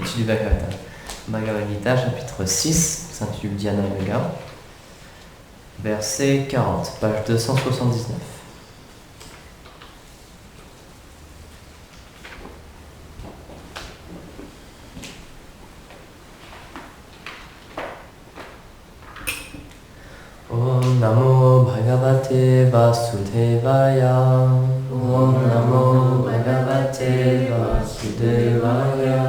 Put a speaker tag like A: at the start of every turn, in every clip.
A: Étude du Bhagavad Gita. Bhagavad Gita, chapitre 6, s'intitule Dhyana Yoga, verset 40, page 279. Om Namo Bhagavate Vasudevaya. Om Namo Bhagavate Vasudevaya.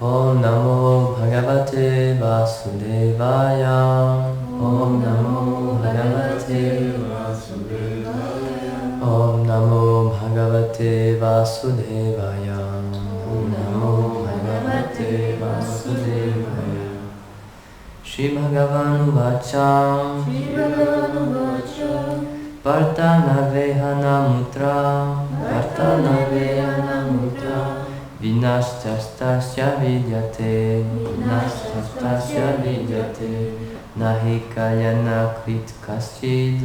A: Om Namo Bhagavate Vasudevaya. Om Namo Bhagavate Vasudevaya. Om Namo Bhagavate Vasudevaya. Om Namo Bhagavate Vasudevaya. Shri Bhagavan Vacha. Partana Mutra Vinashtastasya Vidyate Nahi Kalyana Krit Kaschid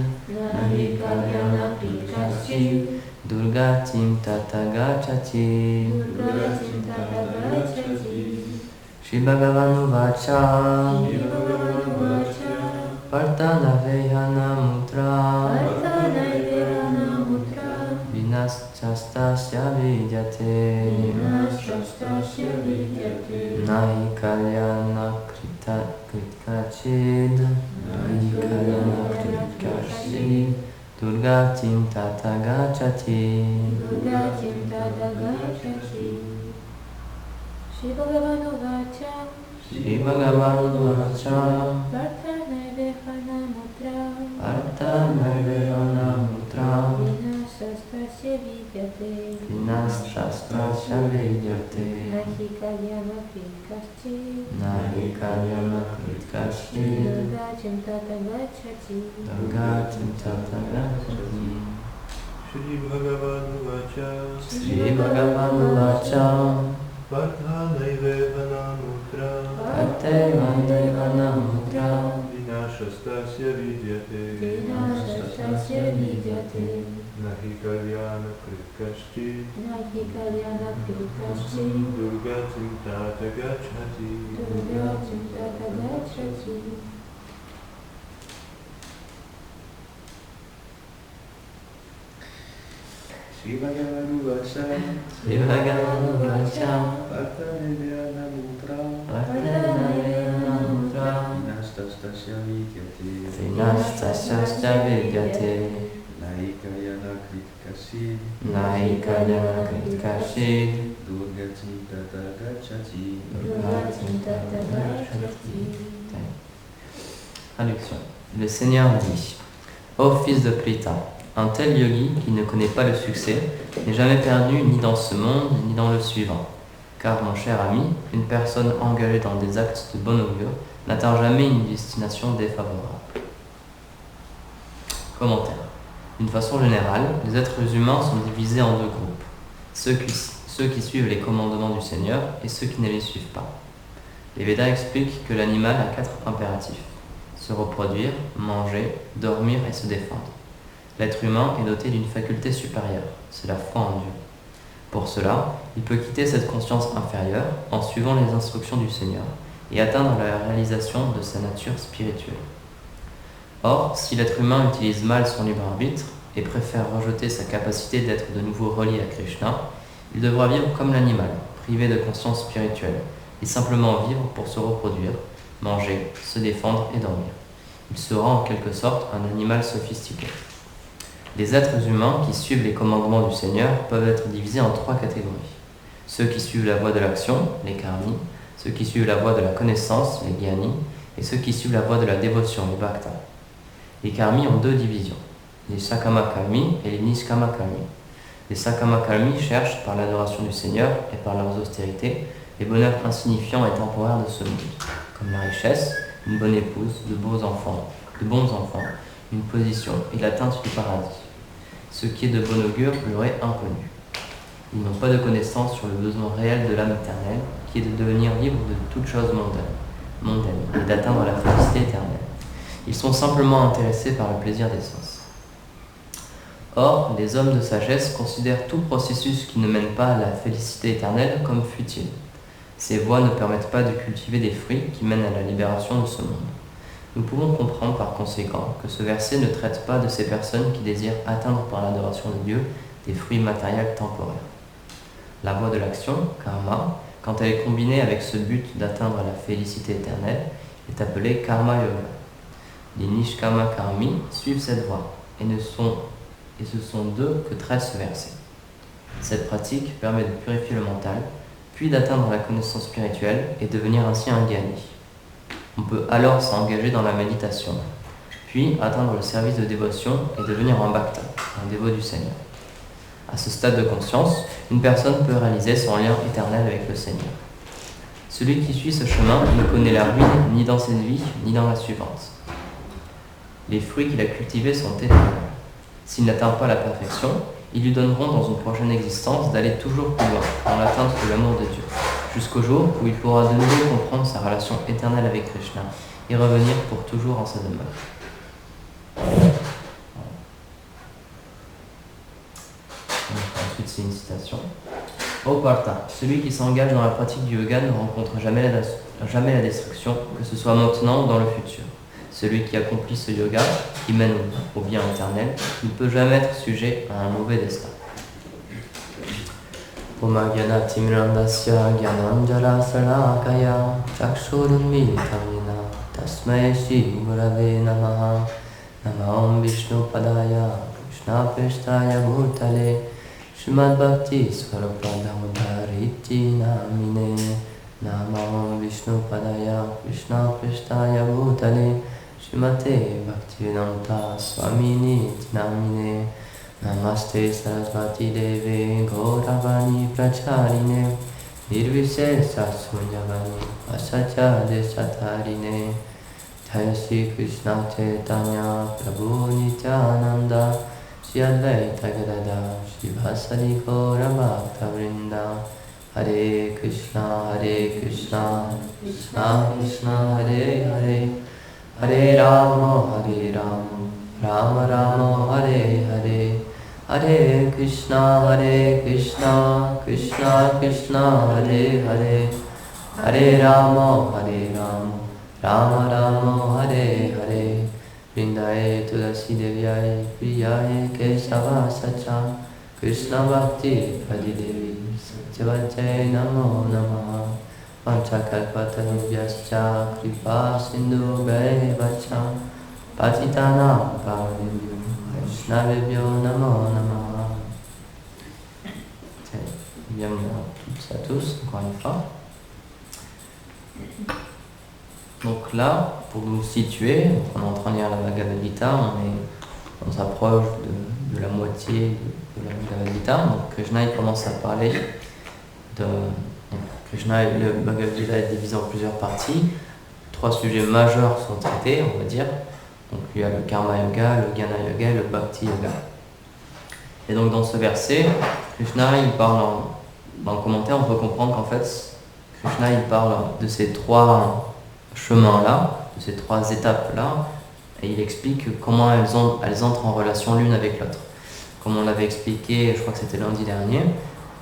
A: Durgatim Tata Gacchati. Shri Bhagavan Vacha. Partana Mutra Vinashtastasya Vidyate Nahi Kalyana Kritkachid Durgatim Tata Gacchati.
B: Shri Bhagavan Vacha.
A: Shri Bhagavan Vacha. Partana Mutra
B: Vinashtastasya Vidyate Nahi Kalyana Kritkachid Durgatim Tata Gacchati.
C: Shri Bhagavan Vacha.
A: Shri Bhagavan Vacha.
C: Parthanayvana Mutra Vinashtastasya Vidyate Nahi Kalyana Kritkachid Durgatim Tata Gacchati. Shri Bhagavan Vacha.
A: Shri Bhagavan Vacha.
C: Parthanayvana Mutra Vinashtastasya Vidyate Nahi Kalyana Kritkachid Durgatim Tata Gacchati.
A: Traduction. Le Seigneur dit: Ô fils de Plita, un tel yogi qui ne connaît pas le succès n'est jamais perdu ni dans ce monde ni dans le suivant. Car mon cher ami, une personne engagée dans des actes de bon augure n'atteint jamais une destination défavorable. Commentaire. D'une façon générale, les êtres humains sont divisés en deux groupes. Ceux qui suivent les commandements du Seigneur et ceux qui ne les suivent pas. Les Védas expliquent que l'animal a 4 impératifs: se reproduire, manger, dormir et se défendre. L'être humain est doté d'une faculté supérieure, c'est la foi en Dieu. Pour cela, il peut quitter cette conscience inférieure en suivant les instructions du Seigneur et atteindre la réalisation de sa nature spirituelle. Or, si l'être humain utilise mal son libre arbitre et préfère rejeter sa capacité d'être de nouveau relié à Krishna, il devra vivre comme l'animal, privé de conscience spirituelle, et simplement vivre pour se reproduire, manger, se défendre et dormir. Il sera en quelque sorte un animal sophistiqué. Les êtres humains qui suivent les commandements du Seigneur peuvent être divisés en 3 catégories. Ceux qui suivent la voie de l'action, les karmis, ceux qui suivent la voie de la connaissance, les gyani, et ceux qui suivent la voie de la dévotion, les bhaktas. Les karmis ont 2 divisions, les sakama karmis et les niskama karmis. Les sakama karmis cherchent, par l'adoration du Seigneur et par leurs austérités, les bonheurs insignifiants et temporaires de ce monde, comme la richesse, une bonne épouse, de bons enfants, une position et l'atteinte du paradis. Ce qui est de bon augure leur est inconnu. Ils n'ont pas de connaissance sur le besoin réel de l'âme éternelle, qui est de devenir libre de toute chose mondaine et d'atteindre la félicité éternelle. Ils sont simplement intéressés par le plaisir des sens. Or, les hommes de sagesse considèrent tout processus qui ne mène pas à la félicité éternelle comme futile. Ces voies ne permettent pas de cultiver des fruits qui mènent à la libération de ce monde. Nous pouvons comprendre par conséquent que ce verset ne traite pas de ces personnes qui désirent atteindre par l'adoration de Dieu des fruits matériels temporaires. La voie de l'action, karma, quand elle est combinée avec ce but d'atteindre la félicité éternelle, est appelée karma yoga. Les nishkama karmi suivent cette voie et ce sont d'eux que traite ce verset. Cette pratique permet de purifier le mental, puis d'atteindre la connaissance spirituelle et devenir ainsi un gyani. On peut alors s'engager dans la méditation, puis atteindre le service de dévotion et devenir un bhakta, un dévot du Seigneur. À ce stade de conscience, une personne peut réaliser son lien éternel avec le Seigneur. Celui qui suit ce chemin ne connaît la ruine ni dans cette vie, ni dans la suivante. Les fruits qu'il a cultivés sont éternels. S'il n'atteint pas la perfection, ils lui donneront dans une prochaine existence d'aller toujours plus loin dans l'atteinte de l'amour de Dieu, jusqu'au jour où il pourra de nouveau comprendre sa relation éternelle avec Krishna et revenir pour toujours en sa demeure. Ensuite, c'est une citation. Ô Partha, celui qui s'engage dans la pratique du yoga ne rencontre jamais la destruction, que ce soit maintenant ou dans le futur. Celui qui accomplit ce yoga, qui mène au bien éternel, ne peut jamais être sujet à un mauvais destin. Oma gyana timrandasya gyananjala salakaya chakshurunmilitamina tasmai shri gurave namaha namaham vishnu padaya krishna prestaya bhutale Srimad Bhakti Swarupadamudhariti namine namaham vishnu padaya krishna prestaya bhutale Srimate Bhaktivedanta Swamini Namine Namaste Sarasvati Deve Gauravani Pracharine Nirvishesha Sunyavani Vasacha Deshatarine Jaya Sri Krishna Chaitanya Prabhu Nityananda Shri Advaita Gadada Shri Vasari Gaura Bhakta Vrinda Hare Krishna Krishna Krishna Hare Hare Hare Rama, Rama Rama, Hare Hare, Hare Krishna, Krishna Krishna, Hare Hare, Hare Rama, Rama Rama, Hare Hare, Vrindaye Tulasi Devyai, Priyaye Kesava Sacha, Krishna Bhakti Pradidevi, Satyavate Namo Namaha. Panchakalpatarubhyascha kripa sindhubhaiva cha patitanam pavanebhyo vaishnavebhyo namo namaha. Bienvenue à toutes et à tous, encore une fois. Donc là, pour nous situer, on est en train de lire la Bhagavad Gita, on s'approche de la moitié de la Bhagavad Gita. Donc Krishna il commence à parler de... Krishna, le Bhagavad Gita est divisé en plusieurs parties. 3 sujets majeurs sont traités, on va dire. Donc il y a le Karma Yoga, le Jnana Yoga et le Bhakti Yoga. Et donc dans ce verset, Krishna il parle, dans le commentaire on peut comprendre qu'en fait, Krishna il parle de ces 3 chemins-là, de ces 3 étapes-là, et il explique comment elles entrent en relation l'une avec l'autre. Comme on l'avait expliqué, je crois que c'était lundi dernier,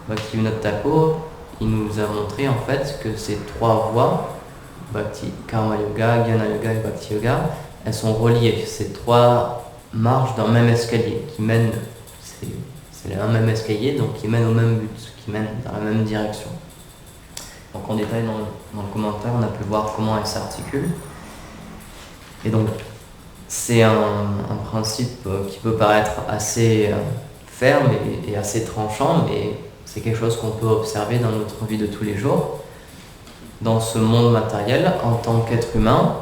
A: Bhaktivinoda Thakur, il nous a montré en fait que ces 3 voies, Bhakti, Karma Yoga, Jnana Yoga et Bhakti Yoga, elles sont reliées. Ces 3 marches d'un même escalier qui mènent, c'est un même escalier, donc qui mènent au même but, qui mènent dans la même direction. Donc en détail dans le commentaire, on a pu voir comment elles s'articulent. Et donc c'est un principe qui peut paraître assez ferme et assez tranchant, mais c'est quelque chose qu'on peut observer dans notre vie de tous les jours. Dans ce monde matériel, en tant qu'être humain,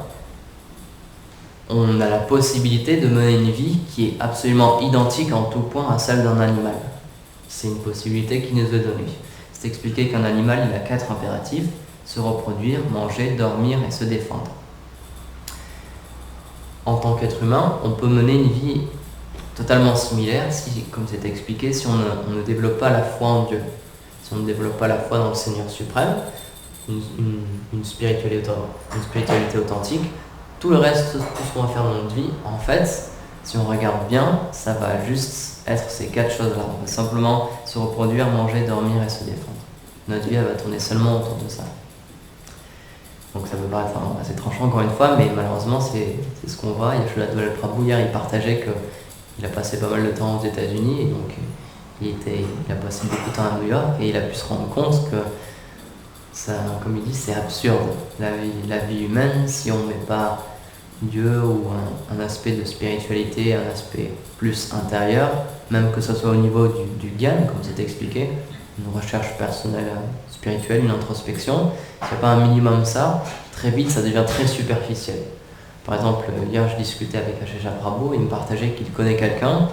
A: on a la possibilité de mener une vie qui est absolument identique en tout point à celle d'un animal. C'est une possibilité qui nous est donnée. C'est expliqué qu'un animal, il a 4 impératifs: se reproduire, manger, dormir et se défendre. En tant qu'être humain, on peut mener une vie totalement similaire, comme c'est expliqué, si on ne développe pas la foi en Dieu, si on ne développe pas la foi dans le Seigneur suprême, une spiritualité authentique, tout le reste, tout ce qu'on va faire dans notre vie, en fait, si on regarde bien, ça va juste être ces 4 choses-là. On va simplement se reproduire, manger, dormir et se défendre. Notre vie, elle va tourner seulement autour de ça. Donc ça peut paraître assez tranchant encore une fois, mais malheureusement c'est ce qu'on voit. Yashoda Dwal Prabhu hier, il partageait qu'il a passé pas mal de temps aux États-Unis et donc il a passé beaucoup de temps à New York et il a pu se rendre compte que ça, comme il dit, c'est absurde. La vie humaine, si on ne met pas Dieu ou un aspect de spiritualité, un aspect plus intérieur, même que ce soit au niveau du gyan, comme c'était expliqué, une recherche personnelle spirituelle, une introspection, s'il n'y a pas un minimum ça, très vite ça devient très superficiel. Par exemple, hier je discutais avec Asheja Prabhu, il me partageait qu'il connaît quelqu'un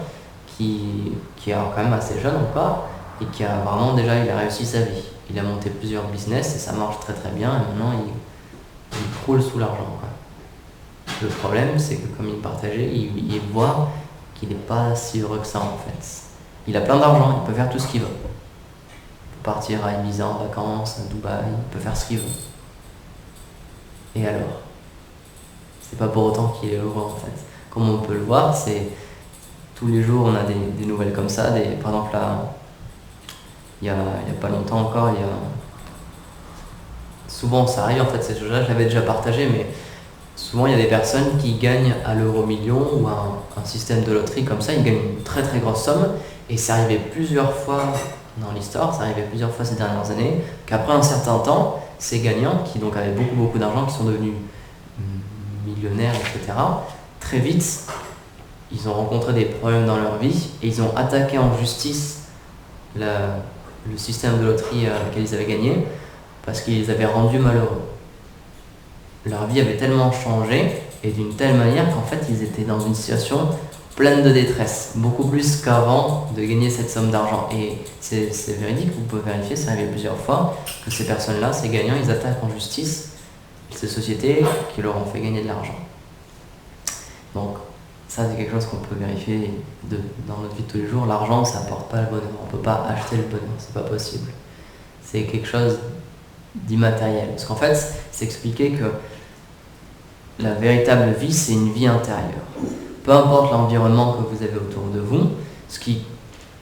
A: qui est quand même assez jeune encore et qui a vraiment déjà il a réussi sa vie. Il a monté plusieurs business et ça marche très très bien et maintenant il croule sous l'argent, quoi. Le problème c'est que comme il me partageait, il voit qu'il n'est pas si heureux que ça en fait. Il a plein d'argent, il peut faire tout ce qu'il veut. Il peut partir à Ibiza en vacances, à Dubaï, il peut faire ce qu'il veut. Et alors? C'est pas pour autant qu'il est heureux en fait. Comme on peut le voir, c'est tous les jours on a des nouvelles comme ça. Par exemple là, il y a pas longtemps encore, souvent ça arrive en fait ces choses-là, je l'avais déjà partagé, mais souvent il y a des personnes qui gagnent à l'euro-million ou un système de loterie comme ça, ils gagnent une très très grosse somme et c'est arrivé plusieurs fois dans l'histoire, c'est arrivé plusieurs fois ces dernières années, qu'après un certain temps, ces gagnants qui donc avaient beaucoup d'argent, qui sont devenus millionnaires, etc., très vite, ils ont rencontré des problèmes dans leur vie et ils ont attaqué en justice le système de loterie avec lequel ils avaient gagné parce qu'ils les avaient rendus malheureux. Leur vie avait tellement changé et d'une telle manière qu'en fait ils étaient dans une situation pleine de détresse, beaucoup plus qu'avant de gagner cette somme d'argent. Et c'est véridique, vous pouvez vérifier, ça arrive plusieurs fois, que ces personnes-là, ces gagnants, ils attaquent en justice ces sociétés qui leur ont fait gagner de l'argent. Donc ça c'est quelque chose qu'on peut vérifier dans notre vie de tous les jours. L'argent ça apporte pas le bonheur, on peut pas acheter le bonheur, c'est pas possible. C'est quelque chose d'immatériel. Parce qu'en fait, c'est expliqué que la véritable vie c'est une vie intérieure. Peu importe l'environnement que vous avez autour de vous, ce qui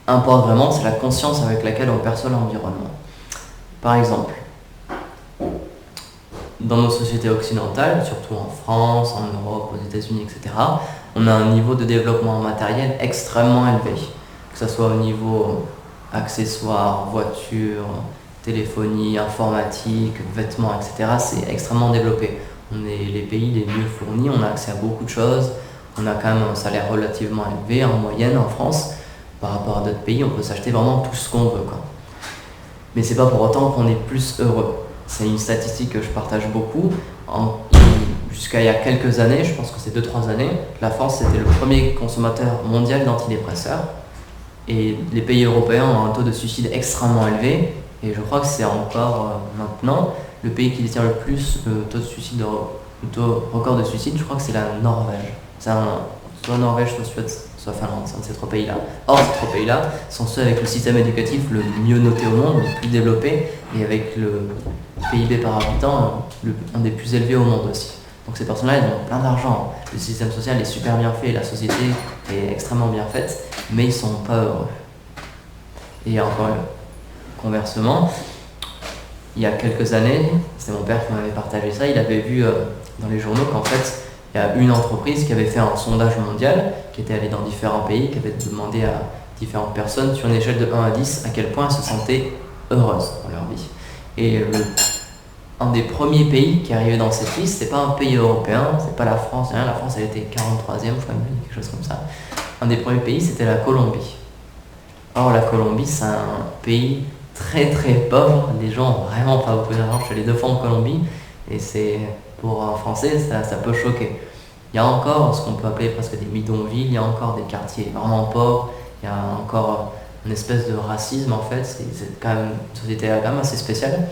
A: importe vraiment c'est la conscience avec laquelle on perçoit l'environnement. Par exemple, dans nos sociétés occidentales, surtout en France, en Europe, aux États-Unis, etc., on a un niveau de développement matériel extrêmement élevé. Que ce soit au niveau accessoires, voitures, téléphonie, informatique, vêtements, etc., c'est extrêmement développé. On est les pays les mieux fournis, on a accès à beaucoup de choses, on a quand même un salaire relativement élevé en moyenne en France. Par rapport à d'autres pays, on peut s'acheter vraiment tout ce qu'on veut, quoi. Mais c'est pas pour autant qu'on est plus heureux. C'est une statistique que je partage beaucoup. Jusqu'à il y a quelques années, je pense que c'est 2-3 années, la France était le premier consommateur mondial d'antidépresseurs. Et les pays européens ont un taux de suicide extrêmement élevé. Et je crois que c'est encore maintenant le pays qui détient le plus le taux de suicide, le taux record de suicide, je crois que c'est la Norvège. C'est soit Norvège, soit Suède, soit Finlande, c'est un de ces 3 pays-là. Or, ces 3 pays-là sont ceux avec le système éducatif le mieux noté au monde, le plus développé, et avec le PIB par habitant, un des plus élevés au monde aussi. Donc ces personnes-là, elles ont plein d'argent, le système social est super bien fait, la société est extrêmement bien faite, mais ils sont pas heureux. Et encore conversement, il y a quelques années, c'est mon père qui m'avait partagé ça, il avait vu dans les journaux qu'en fait, il y a une entreprise qui avait fait un sondage mondial, qui était allée dans différents pays, qui avait demandé à différentes personnes, sur une échelle de 1 à 10, à quel point elles se sentaient heureuses dans leur vie. Et un des premiers pays qui arrivait dans cette liste, c'est pas un pays européen, c'est pas la France, rien. La France elle était 43e, je crois, quelque chose comme ça. Un des premiers pays, c'était la Colombie. Or la Colombie, c'est un pays très très pauvre, les gens ont vraiment pas beaucoup d'argent. Je suis allé 2 fois en Colombie et c'est, pour un Français, ça peut choquer. Il y a encore ce qu'on peut appeler presque des bidonvilles, il y a encore des quartiers vraiment pauvres, il y a encore une espèce de racisme en fait, c'est quand même une société quand même assez spéciale.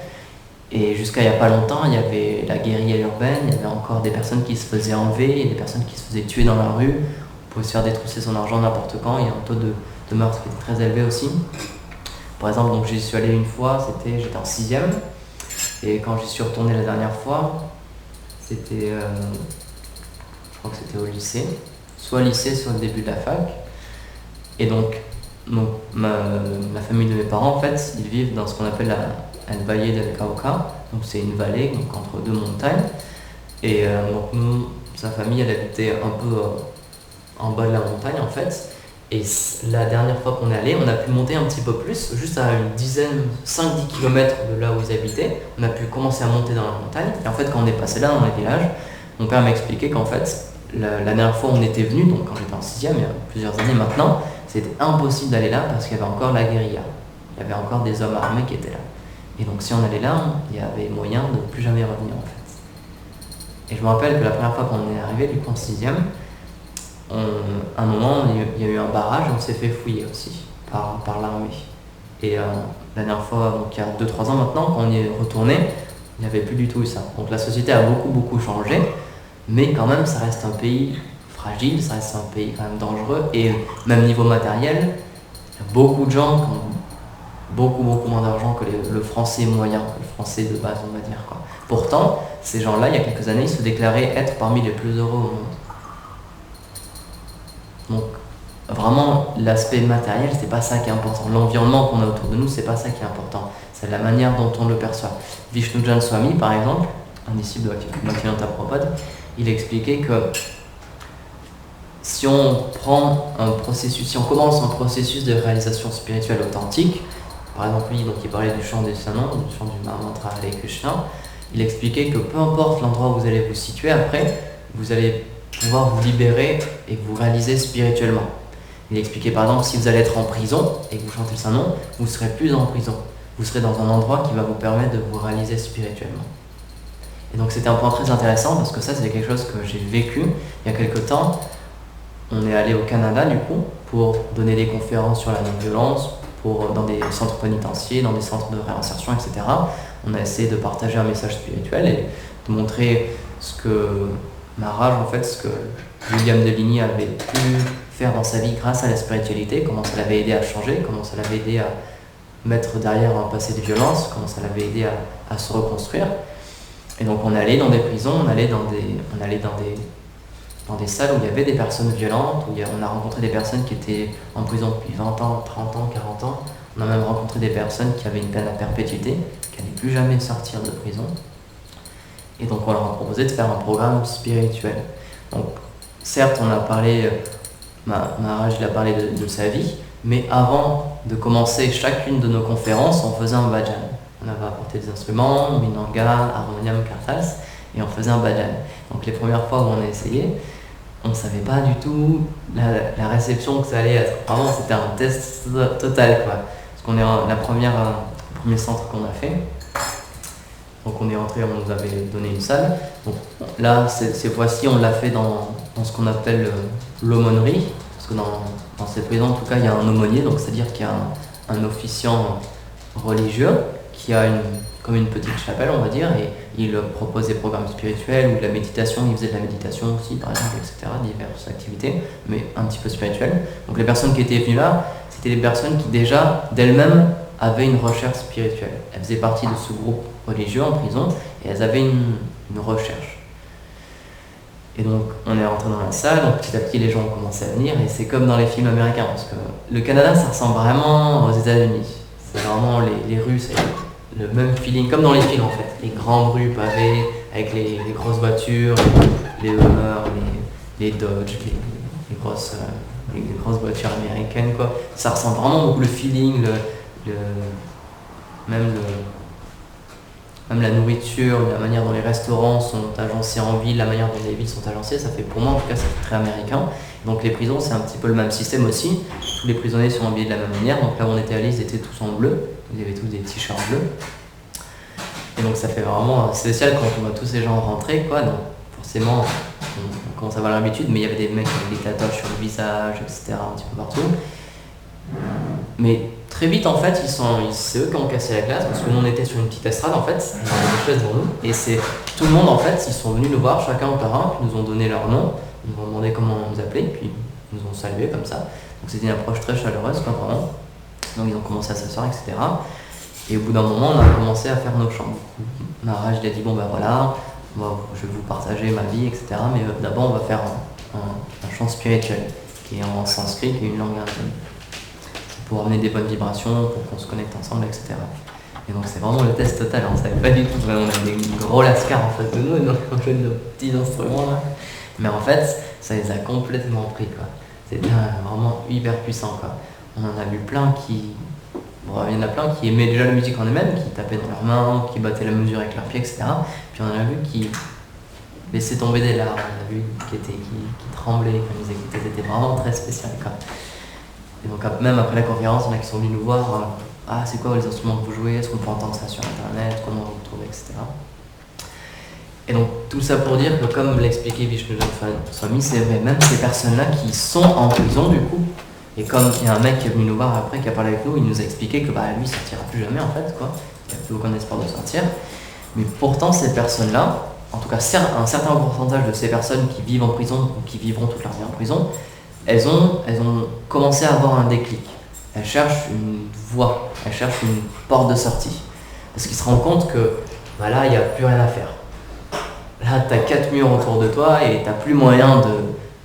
A: Et jusqu'à il n'y a pas longtemps, il y avait la guérilla urbaine, il y avait encore des personnes qui se faisaient enlever, et des personnes qui se faisaient tuer dans la rue, on pouvait se faire détrousser son argent n'importe quand, il y a un taux de meurtre qui était très élevé aussi. Par exemple, donc j'y suis allé une fois, j'étais en 6e, et quand j'y suis retourné la dernière fois, c'était, je crois que c'était au lycée, soit le début de la fac, et donc la famille de mes parents, en fait, ils vivent dans ce qu'on appelle El Valle del Cauca, Donc c'est une vallée donc entre deux montagnes. Et donc nous, sa famille, elle habitait un peu en bas de la montagne en fait. Et la dernière fois qu'on est allé, on a pu monter un petit peu plus, juste à une dizaine, 5-10 km de là où ils habitaient. On a pu commencer à monter dans la montagne. Et en fait, quand on est passé là dans les villages, mon père m'a expliqué qu'en fait, la dernière fois où on était venu, donc quand j'étais en 6e, il y a plusieurs années maintenant, c'était impossible d'aller là parce qu'il y avait encore la guérilla. Il y avait encore des hommes armés qui étaient là. Et donc si on allait là, il y avait moyen de ne plus jamais revenir en fait. Et je me rappelle que la première fois qu'on est arrivé, du coup en 6e, à un moment, il y a eu un barrage et on s'est fait fouiller aussi par l'armée. Et la dernière fois, donc il y a 2-3 ans maintenant, quand on y est retourné, il n'y avait plus du tout eu ça. Donc la société a beaucoup changé, mais quand même ça reste un pays fragile, ça reste un pays quand même dangereux, et même niveau matériel, il y a beaucoup de gens qui ont beaucoup moins d'argent que le français moyen, le français de base on va dire quoi. Pourtant, ces gens-là, il y a quelques années, ils se déclaraient être parmi les plus heureux au monde. Donc vraiment l'aspect matériel, c'est pas ça qui est important. L'environnement qu'on a autour de nous, c'est pas ça qui est important. C'est la manière dont on le perçoit. Vishnujan Swami, par exemple, un disciple de Bhaktivinoda Prabhupada, il expliquait que si on commence un processus de réalisation spirituelle authentique, par exemple lui, donc il parlait du chant des Sanans, du chant du mantra Hare Krishna, il expliquait que peu importe l'endroit où vous allez vous situer, après, vous allez pouvoir vous libérer et vous réaliser spirituellement. Il expliquait par exemple, si vous allez être en prison et que vous chantez le Saint-Nom, vous ne serez plus en prison. Vous serez dans un endroit qui va vous permettre de vous réaliser spirituellement. Et donc c'était un point très intéressant parce que ça c'est quelque chose que j'ai vécu il y a quelques temps. On est allé au Canada du coup pour donner des conférences sur la non-violence, dans des centres pénitentiaires, dans des centres de réinsertion, etc. On a essayé de partager un message spirituel et de montrer ce que Maharaj, en fait, ce que William Deligny avait pu faire dans sa vie grâce à la spiritualité, comment ça l'avait aidé à changer, comment ça l'avait aidé à mettre derrière un passé de violence, comment ça l'avait aidé à se reconstruire. Et donc on allait dans des prisons, on allait dans des salles où il y avait des personnes violentes, où on a rencontré des personnes qui étaient en prison depuis 20 ans, 30 ans, 40 ans. On a même rencontré des personnes qui avaient une peine à perpétuité, qui n'allaient plus jamais sortir de prison. Et donc on leur a proposé de faire un programme spirituel. Donc certes on a parlé, Maharaj il a parlé de sa vie, mais avant de commencer chacune de nos conférences, on faisait un bhajan. On avait apporté des instruments, minanga, harmonium, kartas, et on faisait un bhajan. Donc les premières fois où on a essayé, on ne savait pas du tout la réception que ça allait être. Vraiment c'était un test total quoi. Parce qu'on est le premier centre qu'on a fait. Donc on est rentré, on nous avait donné une salle. Donc là, ces fois-ci, on l'a fait dans ce qu'on appelle l'aumônerie. Parce que dans ces prisons, en tout cas, il y a un aumônier, donc c'est-à-dire qu'il y a un officiant religieux qui a comme une petite chapelle, on va dire, et il propose des programmes spirituels ou de la méditation. Il faisait de la méditation aussi, par exemple, etc., diverses activités, mais un petit peu spirituelles. Donc les personnes qui étaient venues là, c'était des personnes qui déjà, d'elles-mêmes, avaient une recherche spirituelle. Elles faisaient partie de ce groupe religieux en prison et elles avaient une recherche. Et donc on est rentré dans la salle, donc petit à petit les gens ont commencé à venir et c'est comme dans les films américains parce que le Canada ça ressemble vraiment aux États-Unis. C'est vraiment les rues, c'est le même feeling comme dans les films en fait. Les grandes rues pavées avec les grosses voitures, les Hummer, les Dodge, les grosses voitures américaines quoi. Ça ressemble vraiment beaucoup le feeling, même la nourriture, la manière dont les restaurants sont agencés en ville, la manière dont les villes sont agencées, ça fait pour moi en tout cas ça fait très américain. Donc les prisons c'est un petit peu le même système aussi, tous les prisonniers sont habillés de la même manière, donc là où on était allés ils étaient tous en bleu, ils avaient tous des t-shirts bleus. Et donc ça fait vraiment spécial quand on voit tous ces gens rentrer quoi, donc forcément on commence à avoir l'habitude, mais il y avait des mecs avec des tatouages sur le visage, etc. un petit peu partout. Mais très vite en fait, c'est eux qui ont cassé la glace parce que nous on était sur une petite estrade en fait, il y avait des chaises devant nous et c'est tout le monde en fait, ils sont venus nous voir chacun par un, puis nous ont donné leur nom, ils nous ont demandé comment on nous appelait, puis ils nous ont salué comme ça. Donc c'était une approche très chaleureuse quoi vraiment. Donc ils ont commencé à s'asseoir etc. Et au bout d'un moment on a commencé à faire nos chants. Maharaj il a dit bon ben voilà, je vais vous partager ma vie etc. Mais d'abord on va faire un chant spirituel qui est en sanskrit, qui est une langue indienne. Pour amener des bonnes vibrations, pour qu'on se connecte ensemble, etc. Et donc c'est vraiment le test total, on savait pas du tout, on avait des gros lascars en face de nous, et donc on jouait de nos petits instruments là. Mais en fait, ça les a complètement pris quoi. C'était vraiment hyper puissant quoi. On en a vu plein qui... Bon, il y en a plein qui aimaient déjà la musique en eux-mêmes, qui tapaient dans leurs mains, qui battaient la mesure avec leurs pieds, etc. Puis on en a vu qui laissaient tomber des larmes, on a vu qui tremblaient quand ils écoutaient, c'était vraiment très spécial quoi. Et donc même après la conférence, il y en a qui sont venus nous voir, ah c'est quoi les instruments que vous jouez, est-ce qu'on peut entendre ça sur internet, comment vous trouvez, etc. Et donc tout ça pour dire que comme l'expliquait Vishnu Swami, c'est vrai, même ces personnes-là qui sont en prison du coup, et comme il y a un mec qui est venu nous voir après, qui a parlé avec nous, il nous a expliqué que lui il sortira plus jamais en fait, quoi. Il n'y a plus aucun espoir de sortir. Mais pourtant ces personnes-là, en tout cas un certain pourcentage de ces personnes qui vivent en prison ou qui vivront toute leur vie en prison, elles ont commencé à avoir un déclic. Elles cherchent une voie, elles cherchent une porte de sortie. Parce qu'ils se rendent compte que là, il n'y a plus rien à faire. Là, tu as 4 murs autour de toi et tu n'as plus moyen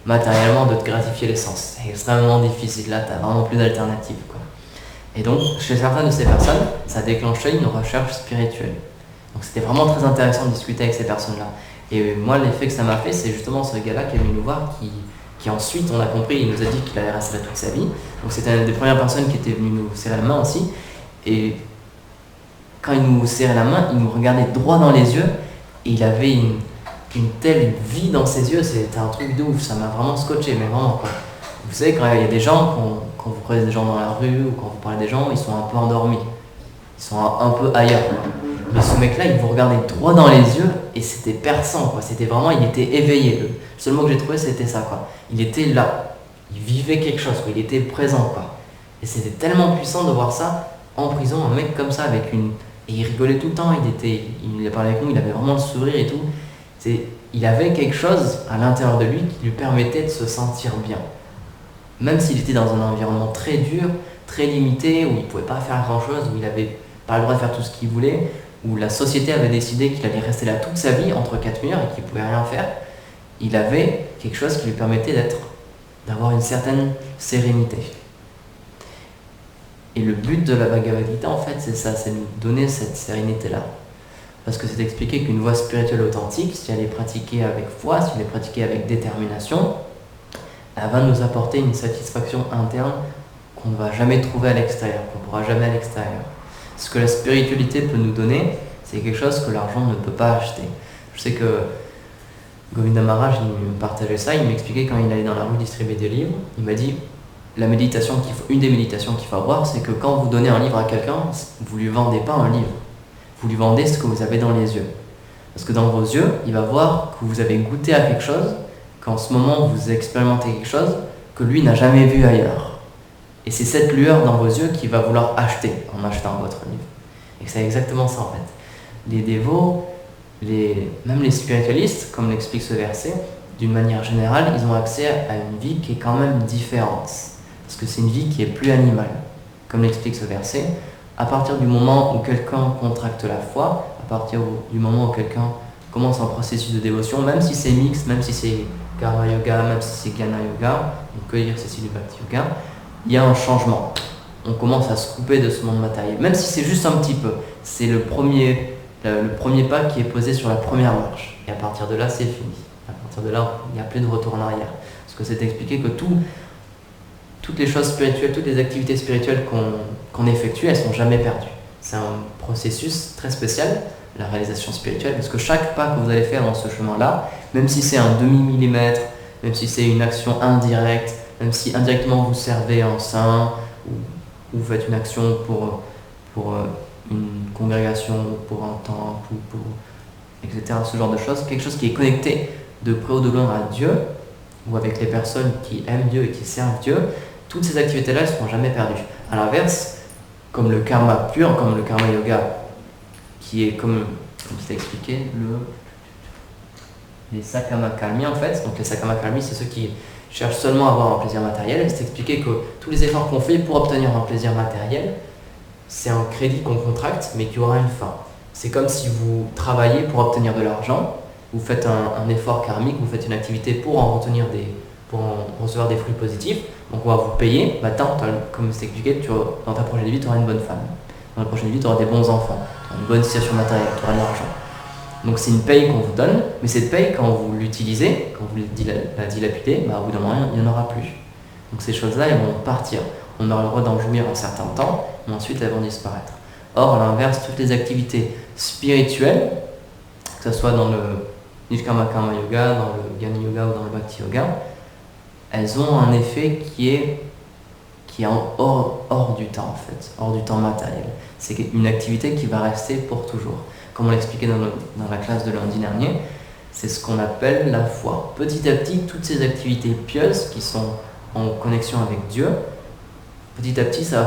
A: matériellement de te gratifier l'essence. C'est extrêmement difficile, là, tu n'as vraiment plus d'alternative, quoi. Et donc, chez certaines de ces personnes, ça a déclenché une recherche spirituelle. Donc c'était vraiment très intéressant de discuter avec ces personnes-là. Et moi, l'effet que ça m'a fait, c'est justement ce gars-là qui est venu nous voir, qui ensuite, on a compris, il nous a dit qu'il allait rester là toute sa vie. Donc c'était une des premières personnes qui était venue nous serrer la main aussi. Et quand il nous serrait la main, il nous regardait droit dans les yeux, et il avait une telle vie dans ses yeux, c'était un truc de ouf, ça m'a vraiment scotché, mais vraiment quoi. Vous savez, quand il y a des gens, quand vous croisez des gens dans la rue, ou quand vous parlez des gens, ils sont un peu endormis, ils sont un peu ailleurs, quoi. Mais ce mec-là, il vous regardait droit dans les yeux, et c'était perçant, quoi. C'était vraiment, il était éveillé. Le seul mot que j'ai trouvé, c'était ça, quoi. Il était là, il vivait quelque chose, quoi. Il était présent, quoi. Et c'était tellement puissant de voir ça en prison, un mec comme ça, avec une... Et il rigolait tout le temps, il parlait avec nous, il avait vraiment le sourire et tout. Il avait quelque chose à l'intérieur de lui qui lui permettait de se sentir bien. Même s'il était dans un environnement très dur, très limité, où il ne pouvait pas faire grand-chose, où il n'avait pas le droit de faire tout ce qu'il voulait, où la société avait décidé qu'il allait rester là toute sa vie, entre 4 murs, et qu'il ne pouvait rien faire, il avait quelque chose qui lui permettait d'avoir une certaine sérénité. Et le but de la Bhagavad Gita, en fait, c'est ça, c'est nous donner cette sérénité-là. Parce que c'est expliqué qu'une voie spirituelle authentique, si elle est pratiquée avec foi, si elle est pratiquée avec détermination, elle va nous apporter une satisfaction interne qu'on ne va jamais trouver à l'extérieur, qu'on ne pourra jamais à l'extérieur. Ce que la spiritualité peut nous donner, c'est quelque chose que l'argent ne peut pas acheter. Je sais que Govinda Maharaj, il me partageait ça, il m'expliquait quand il allait dans la rue distribuer des livres, il m'a dit, une des méditations qu'il faut avoir, c'est que quand vous donnez un livre à quelqu'un, vous ne lui vendez pas un livre. Vous lui vendez ce que vous avez dans les yeux. Parce que dans vos yeux, il va voir que vous avez goûté à quelque chose, qu'en ce moment vous expérimentez quelque chose que lui n'a jamais vu ailleurs. Et c'est cette lueur dans vos yeux qu'il va vouloir acheter en achetant votre livre. Et c'est exactement ça en fait. Les dévots, même les spiritualistes, comme l'explique ce verset, d'une manière générale, ils ont accès à une vie qui est quand même différente. Parce que c'est une vie qui est plus animale. Comme l'explique ce verset, à partir du moment où quelqu'un contracte la foi, à partir du moment où quelqu'un commence un processus de dévotion, même si c'est mixte, même si c'est karma yoga, même si c'est gnana yoga, on peut dire que c'est du bhakti yoga, il y a un changement. On commence à se couper de ce monde matériel, même si c'est juste un petit peu. C'est le premier pas qui est posé sur la première marche. Et à partir de là, c'est fini. À partir de là, il n'y a plus de retour en arrière. Parce que c'est expliqué que toutes les choses spirituelles, toutes les activités spirituelles qu'on effectue, elles ne sont jamais perdues. C'est un processus très spécial, la réalisation spirituelle, parce que chaque pas que vous allez faire dans ce chemin-là, même si c'est un demi-millimètre, même si c'est une action indirecte, même si indirectement vous servez un saint, ou vous faites une action pour une congrégation, pour un temple, etc., ce genre de choses, quelque chose qui est connecté de près ou de loin à Dieu, ou avec les personnes qui aiment Dieu et qui servent Dieu, toutes ces activités-là, elles ne seront jamais perdues. A l'inverse, comme le karma pur, comme le karma yoga, qui est comme je t'ai expliqué, les sakamakarmi en fait. Donc les sakamakarmi, c'est ceux qui cherchent seulement à avoir un plaisir matériel. C'est expliqué que tous les efforts qu'on fait pour obtenir un plaisir matériel, c'est un crédit qu'on contracte, mais qui aura une fin. C'est comme si vous travaillez pour obtenir de l'argent, vous faites un effort karmique, vous faites une activité pour en recevoir des fruits positifs, donc on va vous payer, comme c'est expliqué, dans ta projet de vie, tu auras une bonne femme. dans la prochaine vie, tu auras des bons enfants, tu auras une bonne situation matérielle, tu auras de l'argent. Donc c'est une paye qu'on vous donne, mais cette paye, quand vous l'utilisez, quand vous la dilapidez, au bout d'un moment, il n'y en aura plus. Donc ces choses-là, elles vont partir. On aura le droit d'en jouir un certain temps, mais ensuite elles vont disparaître. Or, à l'inverse, toutes les activités spirituelles, que ce soit dans le Nishkama Karma Yoga, dans le Jnana Yoga ou dans le Bhakti Yoga, elles ont un effet qui est hors du temps en fait, hors du temps matériel. C'est une activité qui va rester pour toujours. Comme on l'expliquait dans la classe de lundi dernier, c'est ce qu'on appelle la foi. Petit à petit, toutes ces activités pieuses qui sont en connexion avec Dieu, petit à petit, ça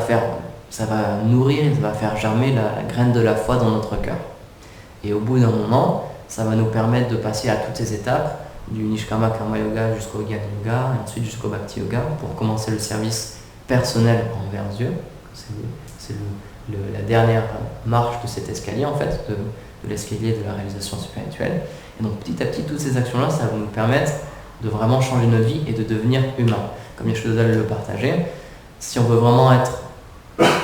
A: va nourrir, ça va faire germer la graine de la foi dans notre cœur. Et au bout d'un moment, ça va nous permettre de passer à toutes ces étapes, du Nishkama Karma Yoga jusqu'au Jnana Yoga, et ensuite jusqu'au Bhakti Yoga, pour commencer le service personnel envers Dieu. C'est la dernière marche de cet escalier, en fait, de l'escalier de la réalisation spirituelle. Et donc petit à petit, toutes ces actions-là, ça va nous permettre de vraiment changer notre vie et de devenir humain. Comme Yeshua le partageait, si on veut vraiment être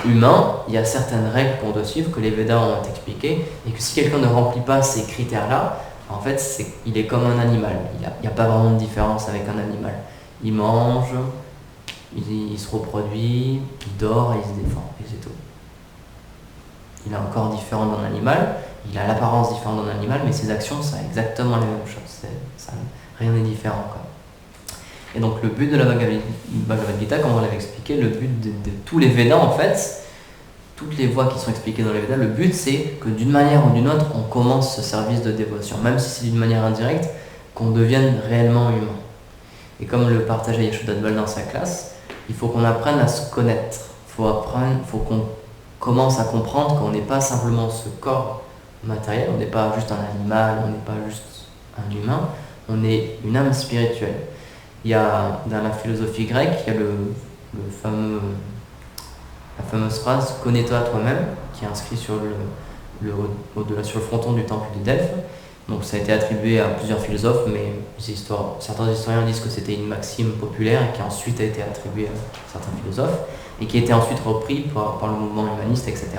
A: humain, il y a certaines règles qu'on doit suivre, que les Védas ont expliquées, et que si quelqu'un ne remplit pas ces critères-là, en fait, il est comme un animal. Il n'y a pas vraiment de différence avec un animal. Il mange, il se reproduit, il dort et il se défend, et c'est tout. Il est encore différent d'un animal, il a l'apparence différente d'un animal, mais ses actions, c'est exactement les mêmes choses. Rien n'est différent, quoi. Et donc le but de la Bhagavad Gita, comme on l'avait expliqué, le but de tous les Védas, en fait, toutes les voies qui sont expliquées dans les Védas, le but c'est que d'une manière ou d'une autre, on commence ce service de dévotion, même si c'est d'une manière indirecte, qu'on devienne réellement humain. Et comme le partageait Yeshua Dbal dans sa classe, il faut qu'on apprenne à se connaître. Il faut qu'on commence à comprendre qu'on n'est pas simplement ce corps matériel, on n'est pas juste un animal, on n'est pas juste un humain, on est une âme spirituelle. Il y a, dans la philosophie grecque, il y a la fameuse phrase « Connais-toi toi-même » qui est inscrite sur sur le fronton du temple de Delphes. Donc ça a été attribué à plusieurs philosophes, mais certains historiens disent que c'était une maxime populaire et qui ensuite a été attribuée à certains philosophes et qui a été ensuite repris par le mouvement humaniste, etc.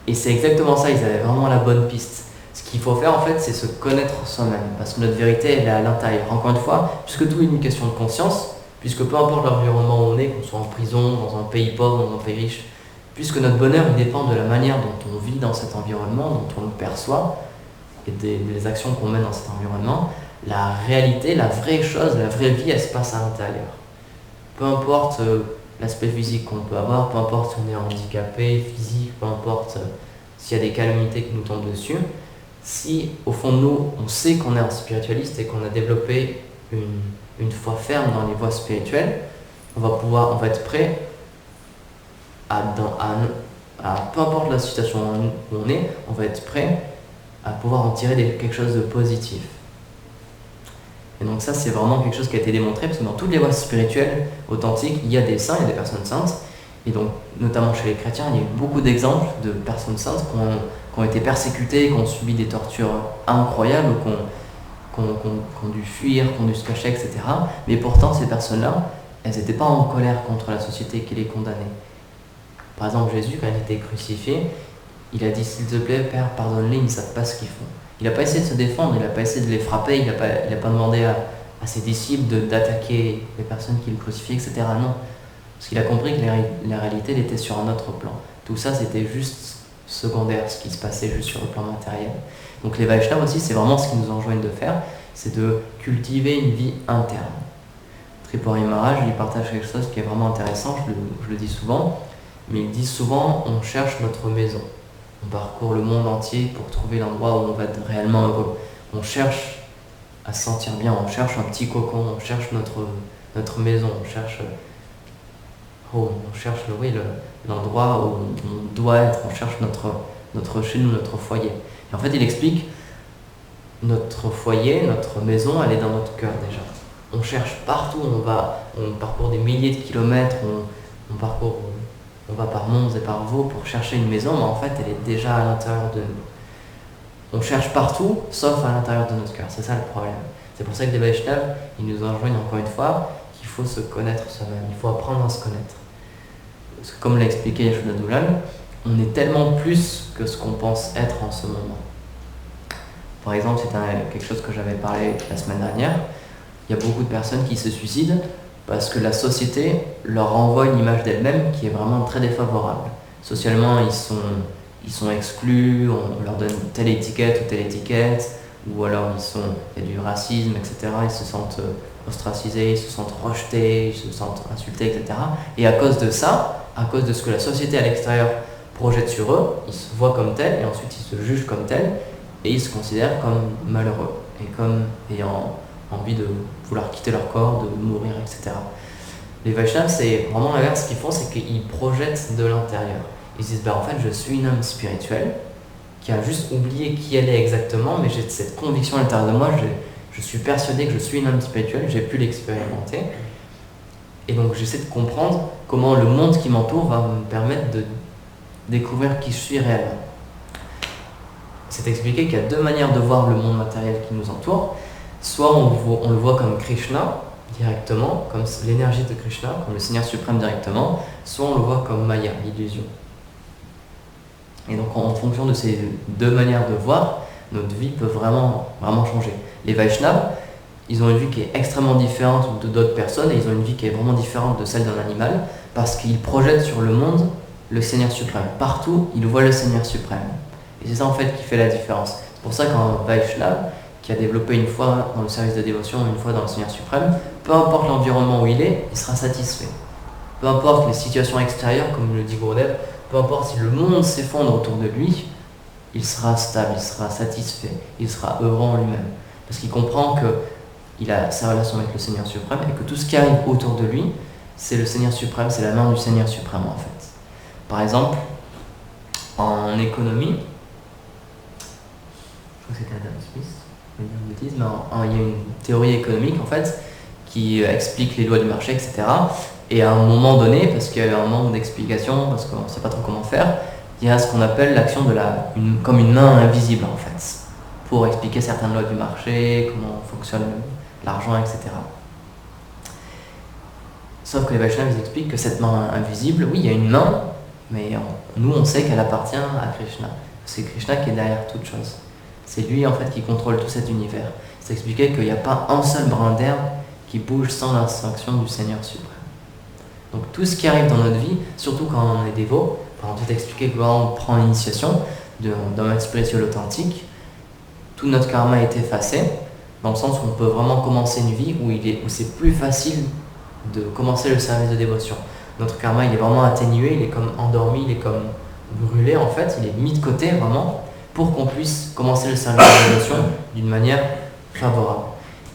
A: Et c'est exactement ça, ils avaient vraiment la bonne piste. Ce qu'il faut faire en fait, c'est se connaître soi-même, parce que notre vérité, elle est à l'intérieur. Encore une fois, puisque tout est une question de conscience, puisque peu importe l'environnement où on est, qu'on soit en prison, dans un pays pauvre, dans un pays riche, puisque notre bonheur il dépend de la manière dont on vit dans cet environnement, dont on le perçoit, et des actions qu'on mène dans cet environnement, la réalité, la vraie chose, la vraie vie, elle se passe à l'intérieur. Peu importe l'aspect physique qu'on peut avoir, peu importe si on est handicapé, physique, peu importe s'il y a des calamités qui nous tombent dessus, si au fond de nous, on sait qu'on est un spiritualiste et qu'on a développé une foi ferme dans les voies spirituelles, on va être prêt à peu importe la situation où on est, on va être prêt à pouvoir en tirer quelque chose de positif. Et donc ça, c'est vraiment quelque chose qui a été démontré, parce que dans toutes les voies spirituelles authentiques, il y a des saints, il y a des personnes saintes, et donc notamment chez les chrétiens, il y a eu beaucoup d'exemples de personnes saintes qui ont été persécutées, qui ont subi des tortures incroyables, ou qui ont dû fuir, qui ont dû se cacher, etc. Mais pourtant, ces personnes-là, elles n'étaient pas en colère contre la société qui les condamnait. Par exemple, Jésus, quand il était crucifié, il a dit « S'il te plaît, Père, pardonne-les, ils ne savent pas ce qu'ils font ». Il n'a pas essayé de se défendre, il n'a pas essayé de les frapper, il n'a pas demandé à ses disciples d'attaquer les personnes qui le crucifiaient, etc. Non, parce qu'il a compris que la réalité, elle était sur un autre plan. Tout ça, c'était juste secondaire, ce qui se passait juste sur le plan matériel. Donc les Vaishnavas aussi, c'est vraiment ce qu'ils nous enjoignent de faire, c'est de cultiver une vie interne. Tripuri Maharaj, il partage quelque chose qui est vraiment intéressant, je le dis souvent, mais il dit souvent, on cherche notre maison. On parcourt le monde entier pour trouver l'endroit où on va être réellement heureux. On cherche à se sentir bien, on cherche un petit cocon, on cherche notre maison, on cherche l'endroit où on doit être, on cherche notre chez nous, notre foyer. Et en fait, il explique, notre foyer, notre maison, elle est dans notre cœur déjà. On cherche partout, on parcourt des milliers de kilomètres, on va par Mons et par Vaud pour chercher une maison, mais en fait, elle est déjà à l'intérieur de nous. On cherche partout, sauf à l'intérieur de notre cœur. C'est ça le problème. C'est pour ça que les Vaishnavas, ils nous enjoignent encore une fois qu'il faut se connaître soi-même. Il faut apprendre à se connaître. Parce que comme l'a expliqué Yeshua Dbal, on est tellement plus que ce qu'on pense être en ce moment. Par exemple, c'est quelque chose que j'avais parlé la semaine dernière, il y a beaucoup de personnes qui se suicident parce que la société leur renvoie une image d'elle-même qui est vraiment très défavorable. Socialement, ils sont exclus, on leur donne telle étiquette ou telle étiquette, ou alors il y a du racisme, etc. Ils se sentent ostracisés, ils se sentent rejetés, ils se sentent insultés, etc. Et à cause de ça, à cause de ce que la société à l'extérieur projette sur eux, ils se voient comme tels et ensuite ils se jugent comme tels et ils se considèrent comme malheureux et comme ayant envie de vouloir quitter leur corps, de mourir, etc. Les Vaishnavas, c'est vraiment l'inverse. Ce qu'ils font, c'est qu'ils projettent de l'intérieur. Ils disent, en fait, je suis une âme spirituelle qui a juste oublié qui elle est exactement, mais j'ai cette conviction à l'intérieur de moi, je suis persuadé que je suis une âme spirituelle, j'ai pu l'expérimenter. Et donc j'essaie de comprendre comment le monde qui m'entoure va me permettre de découvrir qui je suis réellement. C'est expliqué qu'il y a deux manières de voir le monde matériel qui nous entoure. Soit on le voit comme Krishna directement, comme l'énergie de Krishna, comme le Seigneur suprême directement, soit on le voit comme Maya, l'illusion. Et donc en fonction de ces deux manières de voir, notre vie peut vraiment changer. Les Vaishnavas, ils ont une vie qui est extrêmement différente de d'autres personnes et ils ont une vie qui est vraiment différente de celle d'un animal parce qu'ils projettent sur le monde le Seigneur suprême. Partout, ils voient le Seigneur suprême. Et c'est ça en fait qui fait la différence. C'est pour ça qu'un Vaishnava qui a développé une fois dans le service de dévotion, une fois dans le Seigneur suprême, peu importe l'environnement où il sera satisfait. Peu importe les situations extérieures, comme le dit Gurudev, peu importe si le monde s'effondre autour de lui, il sera stable, il sera satisfait, il sera heureux en lui-même. Parce qu'il comprend qu'il a sa relation avec le Seigneur suprême et que tout ce qui arrive autour de lui, c'est le Seigneur suprême, c'est la main du Seigneur suprême en fait. Par exemple, en économie, je crois que c'était Adam Smith, je vais dire une bêtise, mais il y a une théorie économique en fait qui explique les lois du marché, etc. Et à un moment donné, parce qu'il y a un manque d'explication, parce qu'on ne sait pas trop comment faire, il y a ce qu'on appelle l'action comme une main invisible en fait, pour expliquer certaines lois du marché, comment fonctionne l'argent, etc. Sauf que les Vaishnavas ils expliquent que cette main invisible, oui, il y a une main, mais nous on sait qu'elle appartient à Krishna. C'est Krishna qui est derrière toute chose. C'est lui en fait qui contrôle tout cet univers. C'est expliqué qu'il n'y a pas un seul brin d'herbe qui bouge sans l'instruction du Seigneur suprême. Donc tout ce qui arrive dans notre vie, surtout quand on est dévot, on peut expliquer que quand on prend l'initiation d'un maître spirituel authentique, tout notre karma est effacé, dans le sens où on peut vraiment commencer une vie où c'est plus facile de commencer le service de dévotion. Notre karma il est vraiment atténué, il est comme endormi, il est comme brûlé en fait, il est mis de côté vraiment pour qu'on puisse commencer le service de dévotion d'une manière favorable.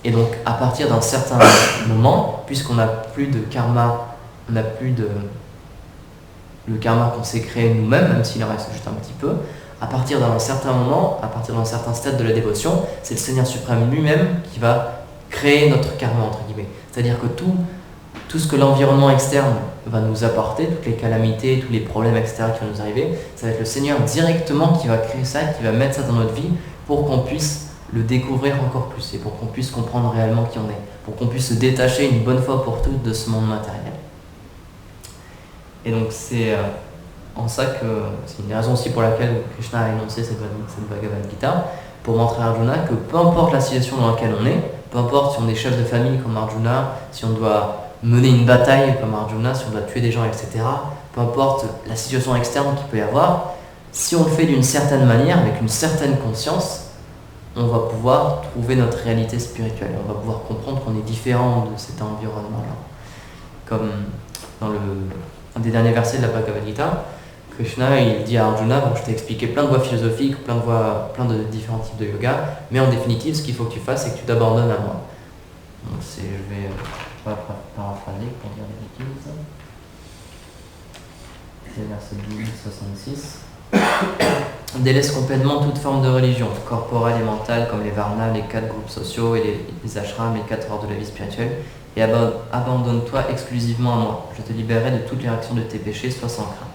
A: Et donc à partir d'un certain moment, puisqu'on n'a plus de karma, on n'a plus le karma qu'on s'est créé nous-mêmes, même s'il en reste juste un petit peu, à partir d'un certain moment, à partir d'un certain stade de la dévotion, c'est le Seigneur suprême lui-même qui va créer notre karma, entre guillemets. C'est-à-dire que tout ce que l'environnement externe va nous apporter, toutes les calamités, tous les problèmes extérieurs qui vont nous arriver, ça va être le Seigneur directement qui va créer ça, qui va mettre ça dans notre vie pour qu'on puisse le découvrir encore plus et pour qu'on puisse comprendre réellement qui on est, pour qu'on puisse se détacher une bonne fois pour toutes de ce monde matériel. Et donc c'est en ça que c'est une raison aussi pour laquelle Krishna a énoncé cette Bhagavad Gita, pour montrer à Arjuna que peu importe la situation dans laquelle on est, peu importe si on est chef de famille comme Arjuna, si on doit mener une bataille comme Arjuna, si on doit tuer des gens, etc., peu importe la situation externe qu'il peut y avoir, si on le fait d'une certaine manière, avec une certaine conscience, on va pouvoir trouver notre réalité spirituelle, on va pouvoir comprendre qu'on est différent de cet environnement-là. Comme dans un des derniers versets de la Bhagavad Gita, Krishna il dit à Arjuna, je t'ai expliqué plein de voies philosophiques, plein de différents types de yoga, mais en définitive ce qu'il faut que tu fasses c'est que tu t'abandonnes à moi. Donc je vais paraphraser pour dire des bêtises. C'est le verset 66. Délaisse complètement toute forme de religion, corporelle et mentale comme les varnas, les 4 groupes sociaux et les ashrams, les 4 ordres de la vie spirituelle, et abandonne-toi exclusivement à moi. Je te libérerai de toutes les réactions de tes péchés, sois sans crainte.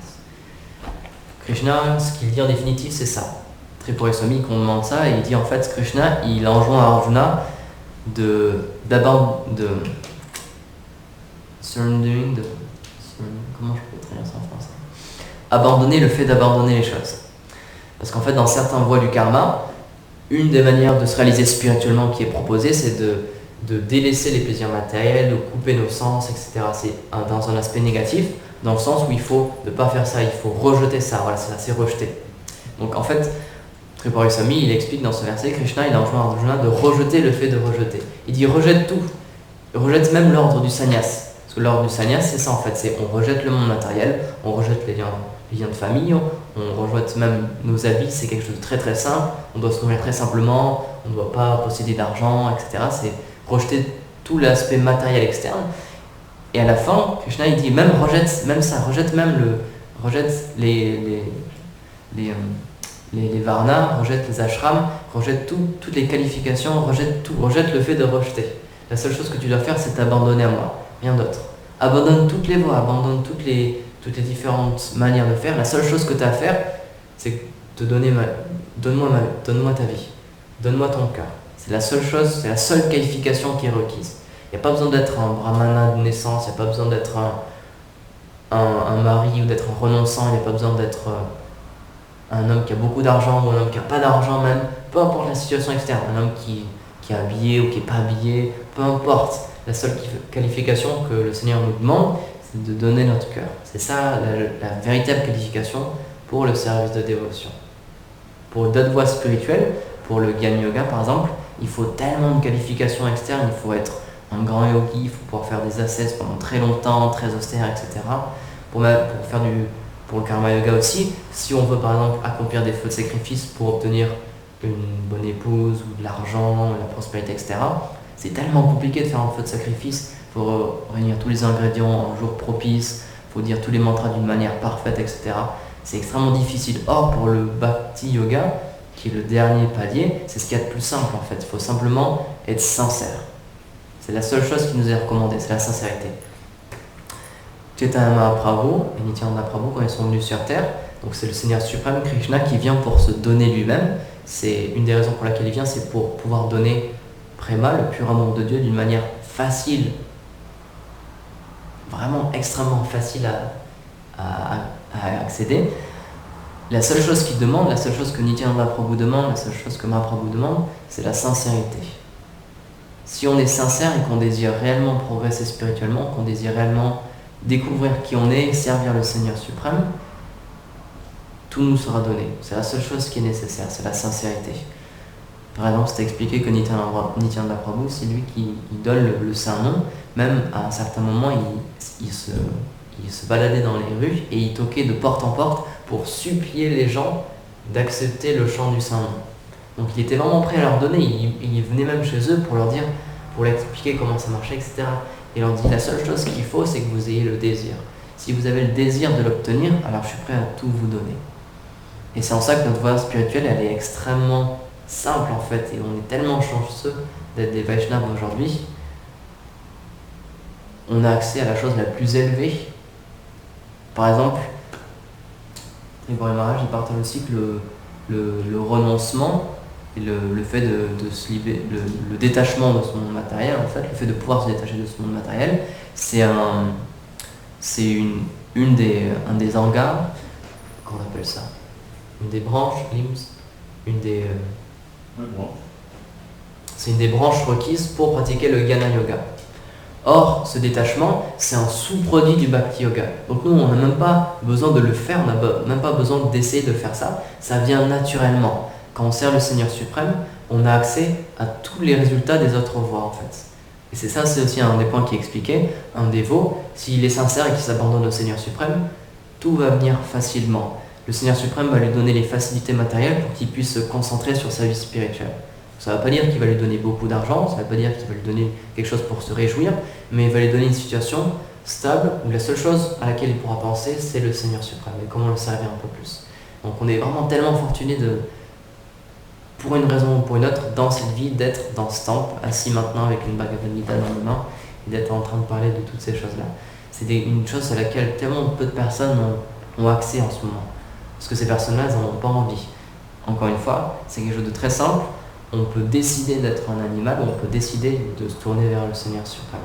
A: Krishna, ce qu'il dit en définitive, c'est ça. Tripuri Swami, qu'on demande ça, et il dit en fait, Krishna, il enjoint à Arjuna comment je peux traduire ça en français? abandonner le fait d'abandonner les choses. Parce qu'en fait, dans certains voies du karma, une des manières de se réaliser spirituellement qui est proposée, c'est de délaisser les plaisirs matériels, de couper nos sens, etc. C'est dans un aspect négatif, dans le sens où il faut ne pas faire ça, il faut rejeter ça, voilà, c'est rejeter. Donc en fait, Tripura Goswami, il explique dans ce verset, Krishna, il enjoint Arjuna de rejeter le fait de rejeter. Il dit rejette tout, rejette même l'ordre du sannyas. Parce que l'ordre du sannyas, c'est ça en fait, c'est on rejette le monde matériel, on rejette les liens de famille, on rejette même nos habits, c'est quelque chose de très très simple, on doit se nourrir très simplement, on ne doit pas posséder d'argent, etc. C'est rejeter tout l'aspect matériel externe. Et à la fin, Krishna il dit même rejette même ça, rejette les varnas, rejette les ashrams, rejette toutes les qualifications, rejette le fait de rejeter. La seule chose que tu dois faire, c'est t'abandonner à moi, rien d'autre. Abandonne toutes les voies, abandonne toutes les différentes manières de faire. La seule chose que tu as à faire, c'est te donner donne-moi ta vie, donne-moi ton cœur. C'est la seule chose, c'est la seule qualification qui est requise. Il n'y a pas besoin d'être un brahmana de naissance, il n'y a pas besoin d'être un mari ou d'être un renonçant, il n'y a pas besoin d'être un homme qui a beaucoup d'argent ou un homme qui n'a pas d'argent même, peu importe la situation externe, un homme qui est habillé ou qui n'est pas habillé, peu importe. La seule qualification que le Seigneur nous demande, c'est de donner notre cœur. C'est ça la véritable qualification pour le service de dévotion. Pour d'autres voies spirituelles, pour le Gyan Yoga par exemple, il faut tellement de qualifications externes, il faut être un grand yogi, il faut pouvoir faire des ascèses pendant très longtemps, très austères, etc. Pour le Karma Yoga aussi, si on veut par exemple accomplir des feux de sacrifice pour obtenir une bonne épouse ou de l'argent, la prospérité, etc. C'est tellement compliqué de faire un feu de sacrifice, il faut réunir tous les ingrédients en jour propice, il faut dire tous les mantras d'une manière parfaite, etc. C'est extrêmement difficile. Or, pour le Bhakti Yoga, qui est le dernier palier, c'est ce qu'il y a de plus simple en fait. Il faut simplement être sincère. C'est la seule chose qui nous est recommandée, c'est la sincérité. Chaitanya Mahaprabhu et Nityananda Prabhu, quand ils sont venus sur Terre, donc c'est le Seigneur suprême Krishna qui vient pour se donner lui-même. C'est une des raisons pour laquelle il vient, c'est pour pouvoir donner Prema, le pur amour de Dieu, d'une manière facile, vraiment extrêmement facile à accéder. La seule chose qu'il demande, la seule chose que Nityananda Prabhu demande, la seule chose que Mahaprabhu demande, c'est la sincérité. Si on est sincère et qu'on désire réellement progresser spirituellement, qu'on désire réellement découvrir qui on est, servir le Seigneur suprême, tout nous sera donné. C'est la seule chose qui est nécessaire, c'est la sincérité. Par exemple, c'est expliqué que Nityananda Prabhu, c'est lui qui donne le saint nom. Même à un certain moment, il se baladait dans les rues et il toquait de porte en porte pour supplier les gens d'accepter le chant du saint nom. Donc il était vraiment prêt à leur donner. Il venait même chez eux pour leur dire, pour leur expliquer comment ça marchait, etc. Et il leur dit, la seule chose qu'il faut, c'est que vous ayez le désir. Si vous avez le désir de l'obtenir, alors je suis prêt à tout vous donner. Et c'est en ça que notre voie spirituelle, elle est extrêmement simple en fait. Et on est tellement chanceux d'être des Vaishnavas aujourd'hui. On a accès à la chose la plus élevée. Par exemple, Tripura Maharaj, il partage aussi que le renoncement et le fait de se libérer, le détachement de ce monde matériel, en fait, le fait de pouvoir se détacher de ce monde matériel, c'est un des angas, qu'on appelle ça, une des branches, c'est une des branches requises pour pratiquer le Jnana Yoga. Or, ce détachement, c'est un sous-produit du Bhakti Yoga. Donc nous, on n'a même pas besoin de le faire, on n'a même pas besoin d'essayer de faire ça. Ça vient naturellement. Quand on sert le Seigneur suprême, on a accès à tous les résultats des autres voies, en fait. Et c'est ça, c'est aussi un des points qui est expliqué. Un dévot, s'il est sincère et qu'il s'abandonne au Seigneur suprême, tout va venir facilement. Le Seigneur suprême va lui donner les facilités matérielles pour qu'il puisse se concentrer sur sa vie spirituelle. Ça ne va pas dire qu'il va lui donner beaucoup d'argent, ça ne va pas dire qu'il va lui donner quelque chose pour se réjouir, mais il va lui donner une situation stable où la seule chose à laquelle il pourra penser, c'est le Seigneur suprême et comment le servir un peu plus. Donc on est vraiment tellement fortuné pour une raison ou pour une autre, dans cette vie, d'être dans ce temple, assis maintenant avec une Bhagavad Gita dans les mains, et d'être en train de parler de toutes ces choses-là. C'est une chose à laquelle tellement peu de personnes ont accès en ce moment. Parce que ces personnes-là, elles n'en ont pas envie. Encore une fois, c'est quelque chose de très simple. On peut décider d'être un animal ou on peut décider de se tourner vers le Seigneur suprême.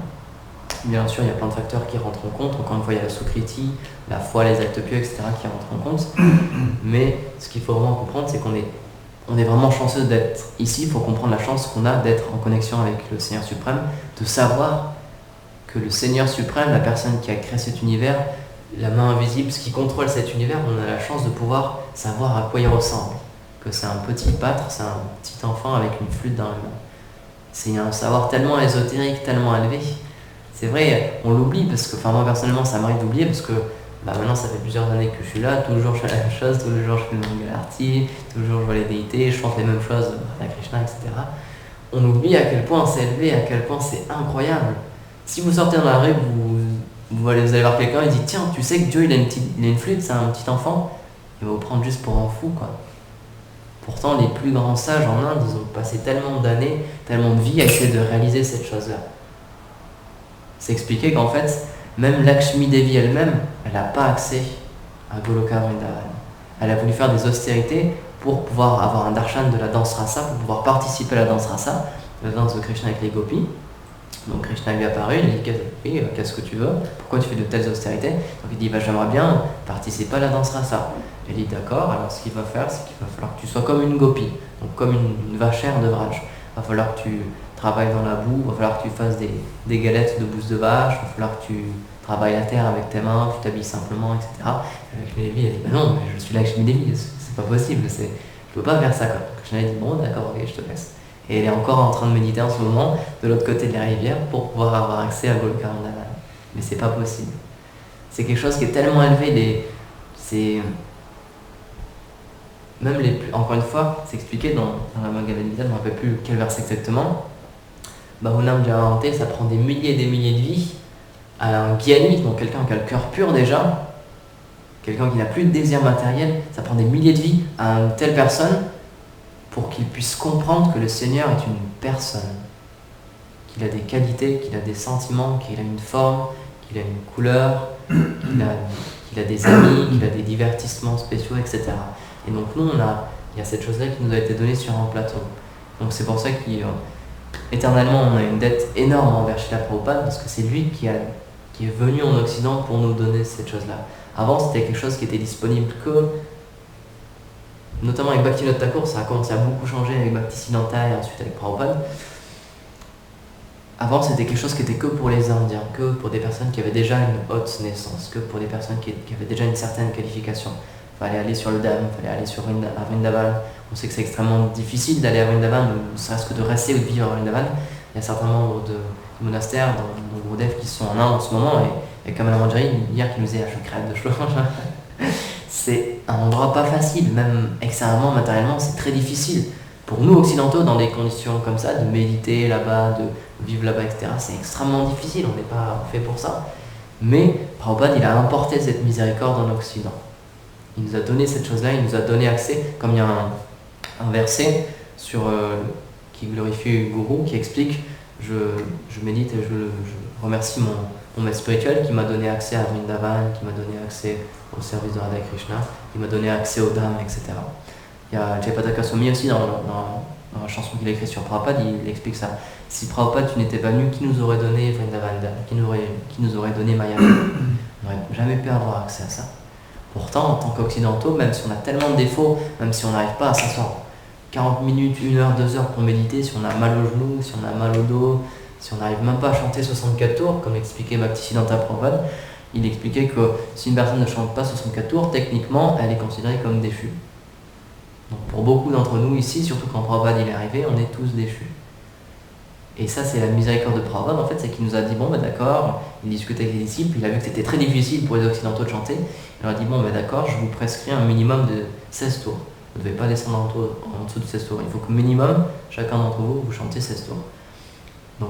A: Bien sûr, il y a plein de facteurs qui rentrent en compte. Encore une fois, il y a la Sukriti, la foi, les actes pieux, etc. qui rentrent en compte. Mais ce qu'il faut vraiment comprendre, c'est qu'on est vraiment chanceux d'être ici. Il faut comprendre la chance qu'on a d'être en connexion avec le Seigneur suprême, de savoir que le Seigneur suprême, la personne qui a créé cet univers, la main invisible, ce qui contrôle cet univers, on a la chance de pouvoir savoir à quoi il ressemble. Que c'est un petit pâtre, c'est un petit enfant avec une flûte dans la main. C'est un savoir tellement ésotérique, tellement élevé. C'est vrai, on l'oublie parce que, enfin moi personnellement ça m'arrive d'oublier parce que maintenant ça fait plusieurs années que je suis là, toujours je fais la même chose, toujours je fais le Mangala Arati, toujours je vois les déités, je chante les mêmes choses, Radha Krishna, etc. On oublie à quel point c'est élevé, à quel point c'est incroyable. Si vous sortez dans la rue, vous allez voir quelqu'un et dit tiens, tu sais que Dieu il a une flûte, c'est un petit enfant, il va vous prendre juste pour un fou quoi. Pourtant les plus grands sages en Inde, ils ont passé tellement d'années, tellement de vie à essayer de réaliser cette chose-là. C'est expliqué qu'en fait, même Lakshmi Devi elle-même, elle n'a pas accès à Goloka Vrindavan. Elle a voulu faire des austérités pour pouvoir avoir un darshan de la danse rasa, pour pouvoir participer à la danse rasa, la danse de Krishna avec les gopis. Donc Krishna lui est apparu, il dit oui, qu'est-ce que tu veux, pourquoi tu fais de telles austérités? Donc il dit j'aimerais bien participer à la danse rasa. Elle dit d'accord, alors ce qu'il va faire, c'est qu'il va falloir que tu sois comme une gopi, donc comme une vachère de Vraj. Il va falloir que tu travailles dans la boue, il va falloir que tu fasses des galettes de bouse de vache, il va falloir que tu travailles la terre avec tes mains, tu t'habilles simplement, etc. Et Lakshmi Devi, elle dit non, mais je suis Lakshmi Devi, c'est pas possible, je peux pas faire ça quoi. Krishna dit bon d'accord, ok, je te laisse. Et elle est encore en train de méditer en ce moment de l'autre côté de la rivière pour pouvoir avoir accès à Goloka Vrindavan. Mais c'est pas possible. C'est quelque chose qui est tellement élevé, c'est même les plus, encore une fois, c'est expliqué dans la Bhagavad Gita, je ne me rappelle plus quel verset exactement. Bahunam Jayanté, ça prend des milliers et des milliers de vies à un gyani, donc quelqu'un qui a le cœur pur déjà, quelqu'un qui n'a plus de désir matériel, ça prend des milliers de vies à une telle personne pour qu'il puisse comprendre que le Seigneur est une personne, qu'il a des qualités, qu'il a des sentiments, qu'il a une forme, qu'il a une couleur, qu'il a des amis, qu'il a des divertissements spéciaux, etc. Et donc nous, il y a cette chose-là qui nous a été donnée sur un plateau. Donc c'est pour ça qu'éternellement, on a une dette énorme envers Srila Prabhupada, parce que c'est lui qui est venu en Occident pour nous donner cette chose-là. Avant, c'était quelque chose qui était disponible que, notamment avec Bhaktivinoda Thakur, ça a commencé à beaucoup changer avec Bhaktisiddhanta et ensuite avec Prabhupada. Avant, c'était quelque chose qui était que pour les Indiens, que pour des personnes qui avaient déjà une haute naissance, que pour des personnes qui avaient déjà une certaine qualification. Il fallait aller sur le Dham, il fallait aller à Vrindavan. On sait que c'est extrêmement difficile d'aller à Vrindavan, ne serait-ce que de rester ou de vivre à Vrindavan. Il y a certains membres de monastères, dans Gurudev, qui sont en Inde en ce moment, et Kamala Manjari, hier, qui nous disait je crève de chaud. C'est un endroit pas facile, même extérieurement, matériellement, c'est très difficile. Pour nous occidentaux, dans des conditions comme ça, de méditer là-bas, de vivre là-bas, etc., c'est extrêmement difficile, on n'est pas fait pour ça. Mais Prabhupada, il a importé cette miséricorde en Occident. Il nous a donné cette chose-là, il nous a donné accès, comme il y a un verset qui glorifie Guru, qui explique je médite et je remercie mon maître spirituel qui m'a donné accès à Vrindavan, qui m'a donné accès au service de Radha Krishna, qui m'a donné accès au Dham, etc. Il y a Jayapataka Swami aussi dans la chanson qu'il a écrite sur Prabhupada, il explique ça. Si Prabhupada tu n'étais pas venu, qui nous aurait donné Vrindavan, qui nous aurait donné Maya? On n'aurait jamais pu avoir accès à ça. Pourtant, en tant qu'occidentaux, même si on a tellement de défauts, même si on n'arrive pas à s'asseoir 40 minutes, 1 heure, 2 heures pour méditer, si on a mal au genou, si on a mal au dos, si on n'arrive même pas à chanter 64 tours, comme expliquait Bhaktisiddhanta Prabhupada, il expliquait que si une personne ne chante pas 64 tours, techniquement, elle est considérée comme déchue. Donc pour beaucoup d'entre nous ici, surtout quand Prabhupada il est arrivé, on est tous déchus. Et ça, c'est la miséricorde de Prabhupada, en fait, c'est qu'il nous a dit, bon, d'accord, il discutait avec les disciples, il a vu que c'était très difficile pour les occidentaux de chanter, il leur a dit, bon, d'accord, je vous prescris un minimum de 16 tours. Vous ne devez pas descendre en dessous de 16 tours. Il faut que minimum, chacun d'entre vous, vous chantez 16 tours. Donc,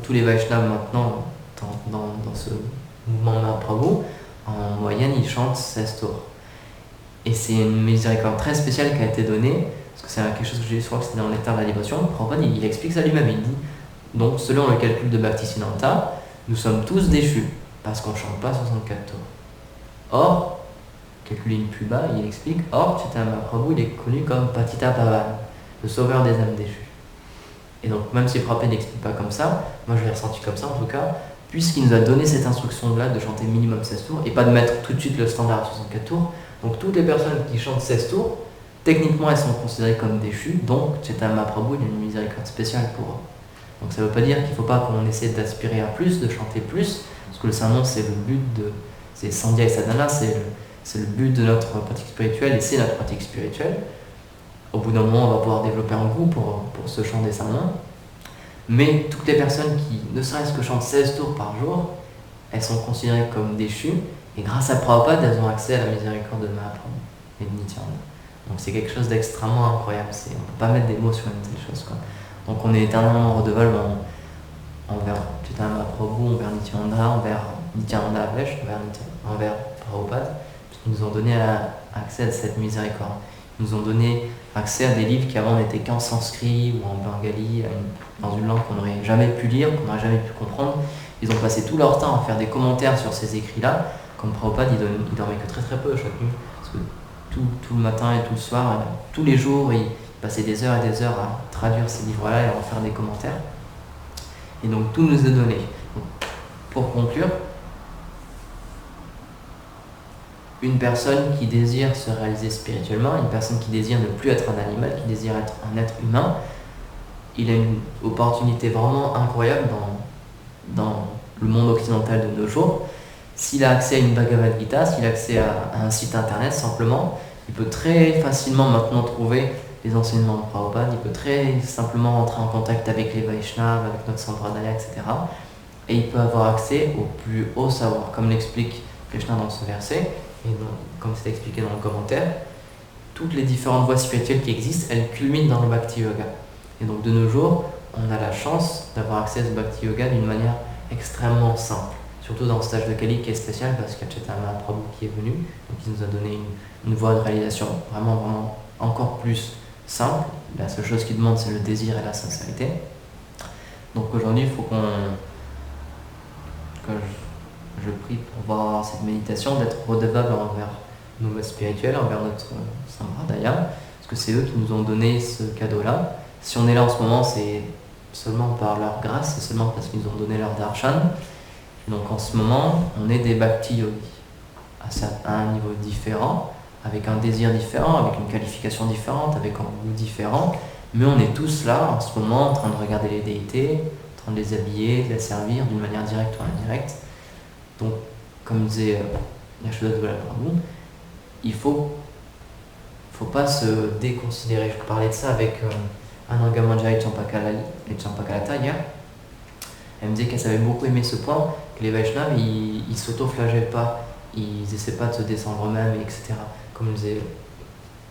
A: tous les Vaishnavas maintenant, dans ce mouvement Mahaprabhu, en moyenne, ils chantent 16 tours. Et c'est une miséricorde très spéciale qui a été donnée, parce que c'est quelque chose que j'ai lu, je crois que c'était dans le Nectar de la Dévotion. Prabhupada, il explique ça lui-même, il dit, donc selon le calcul de Bhaktisiddhanta, nous sommes tous déchus, parce qu'on ne chante pas 64 tours. Or, quelques lignes plus bas, il explique, or, Chaitanya Mahaprabhu, il est connu comme Patita Pavan, le sauveur des âmes déchues. Et donc même si Prabhupada n'explique pas comme ça, moi je l'ai ressenti comme ça en tout cas, puisqu'il nous a donné cette instruction-là de chanter minimum 16 tours et pas de mettre tout de suite le standard à 64 tours. Donc toutes les personnes qui chantent 16 tours, techniquement elles sont considérées comme déchues, donc Chaitanya Mahaprabhu il y a une miséricorde spéciale pour eux. Donc ça ne veut pas dire qu'il ne faut pas qu'on essaie d'aspirer à plus, de chanter plus, parce que le sermon c'est le but de... c'est Sandhya et Sadhana, c'est le but de notre pratique spirituelle et c'est notre pratique spirituelle. Au bout d'un moment on va pouvoir développer un goût pour ce chant des sermons. Mais toutes les personnes qui, ne serait-ce que chantent 16 tours par jour, elles sont considérées comme déchues, et grâce à Prabhupada, elles ont accès à la miséricorde de Mahaprabhu et de Nityananda. Donc c'est quelque chose d'extrêmement incroyable, on ne peut pas mettre des mots sur une telle chose, quoi. Donc on est éternellement redevable envers Chaitanya Mahaprabhu, envers Nityananda, envers Nityananda Avesh, envers Prabhupada, puisqu'ils nous ont donné accès à cette miséricorde. Ils nous ont donné accès à des livres qui avant n'étaient qu'en sanskrit ou en bengali, dans une langue qu'on n'aurait jamais pu lire, qu'on n'aurait jamais pu comprendre. Ils ont passé tout leur temps à faire des commentaires sur ces écrits-là. Comme Prabhupada, il dormait que très très peu chaque nuit, parce que tout le matin et tout le soir, tous les jours, il passait des heures et des heures à traduire ces livres-là et à en faire des commentaires. Et donc tout nous est donné. Donc, pour conclure, une personne qui désire se réaliser spirituellement, une personne qui désire ne plus être un animal, qui désire être un être humain, il a une opportunité vraiment incroyable dans le monde occidental de nos jours. S'il a accès à une Bhagavad Gita, s'il a accès à un site internet simplement, il peut très facilement maintenant trouver les enseignements de Prabhupada, il peut très simplement rentrer en contact avec les Vaishnavas, avec notre Sampradaya, etc. Et il peut avoir accès au plus haut savoir, comme l'explique Krishna dans ce verset, et donc, comme c'est expliqué dans le commentaire, toutes les différentes voies spirituelles qui existent, elles culminent dans le Bhakti Yoga. Et donc de nos jours, on a la chance d'avoir accès à ce Bhakti Yoga d'une manière extrêmement simple. Surtout dans ce stage de Kali qui est spécial parce qu'il y a Chaitanya Mahaprabhu qui est venu, donc il nous a donné une voie de réalisation vraiment encore plus simple. La seule chose qu'il demande c'est le désir et la sincérité. Donc aujourd'hui il faut que je prie pour voir cette méditation, d'être redevable envers nos maîtres spirituels, envers notre Sampradaya, parce que c'est eux qui nous ont donné ce cadeau-là. Si on est là en ce moment, c'est seulement par leur grâce, c'est seulement parce qu'ils nous ont donné leur darshan. Donc en ce moment, on est des bhakti yogis, à un niveau différent, avec un désir différent, avec une qualification différente, avec un goût différent, mais on est tous là en ce moment en train de regarder les déités, en train de les habiller, de les servir d'une manière directe ou indirecte. Donc, comme disait Yashoda Prabhu, il faut pas se déconsidérer. Je parlais de ça avec Ananga Manjari et Champakalata hier. Elle me disait qu'elle avait beaucoup aimé ce point, que les Vaishnavas, ils s'auto-flagellent pas, ils essaient pas de se descendre eux-mêmes, etc. Comme disait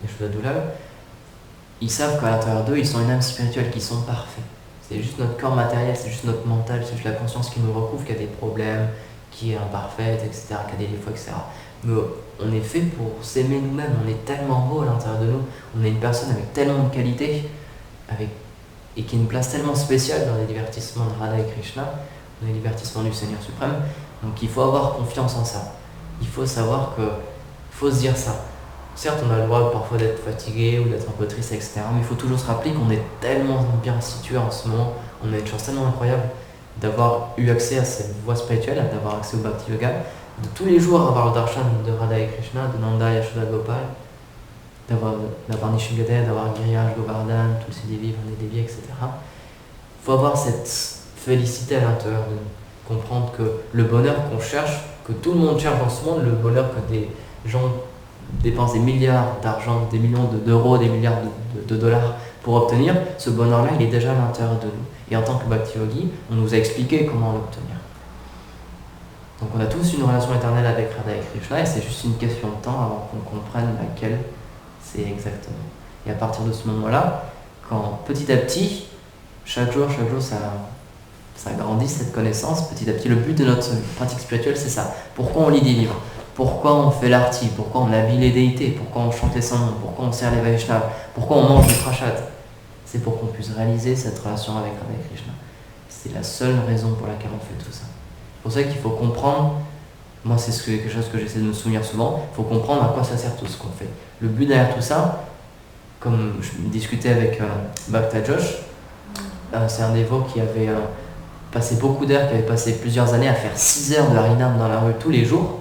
A: Yashoda Doulal, ils savent qu'à l'intérieur d'eux, ils sont une âme spirituelle, qui sont parfaits. C'est juste notre corps matériel, c'est juste notre mental, c'est juste la conscience qui nous recouvre, qui a des problèmes, qui est imparfaite, etc., qui a des défauts, etc. Mais on est fait pour s'aimer nous-mêmes, on est tellement beau à l'intérieur de nous, on est une personne avec tellement de qualités, et qui a une place tellement spéciale dans les divertissements de Radha et Krishna, dans les divertissements du Seigneur suprême. Donc il faut avoir confiance en ça. Il faut savoir que, il faut se dire ça. Certes, on a le droit parfois d'être fatigué ou d'être un peu triste, etc. Mais il faut toujours se rappeler qu'on est tellement bien situé en ce moment, on a une chance tellement incroyable d'avoir eu accès à cette voie spirituelle, d'avoir accès au Bhakti Yoga, de tous les jours avoir le darshan de Radha et Krishna, de Nanda, Yashoda, Gopal, d'avoir Nishingadeva, d'avoir Giriyaj, Govardhan, tous ces Devi, Devi, etc. Il faut avoir cette félicité à l'intérieur de nous, comprendre que le bonheur qu'on cherche, que tout le monde cherche dans ce monde, le bonheur que des gens dépensent des milliards d'argent, des millions d'euros, des milliards de dollars pour obtenir, ce bonheur-là, il est déjà à l'intérieur de nous. Et en tant que Bhakti Yogi, on nous a expliqué comment l'obtenir. Donc on a tous une relation éternelle avec Radha et Krishna, et c'est juste une question de temps avant qu'on comprenne laquelle c'est exactement. Et à partir de ce moment-là, quand petit à petit, chaque jour, ça grandit cette connaissance, petit à petit, le but de notre pratique spirituelle, c'est ça. Pourquoi on lit des livres? Pourquoi on fait l'arti? Pourquoi on habille les déités? Pourquoi on chante les saints? Pourquoi on sert les Vaishnavas? Pourquoi on mange le prasad? C'est pour qu'on puisse réaliser cette relation avec Radha et Krishna. C'est la seule raison pour laquelle on fait tout ça. C'est pour ça qu'il faut comprendre, moi c'est quelque chose que j'essaie de me souvenir souvent, il faut comprendre à quoi ça sert tout ce qu'on fait. Le but derrière tout ça, comme je discutais avec Bhakta Josh, C'est un dévot qui avait passé beaucoup d'heures, qui avait passé plusieurs années à faire 6 heures de harinam dans la rue tous les jours,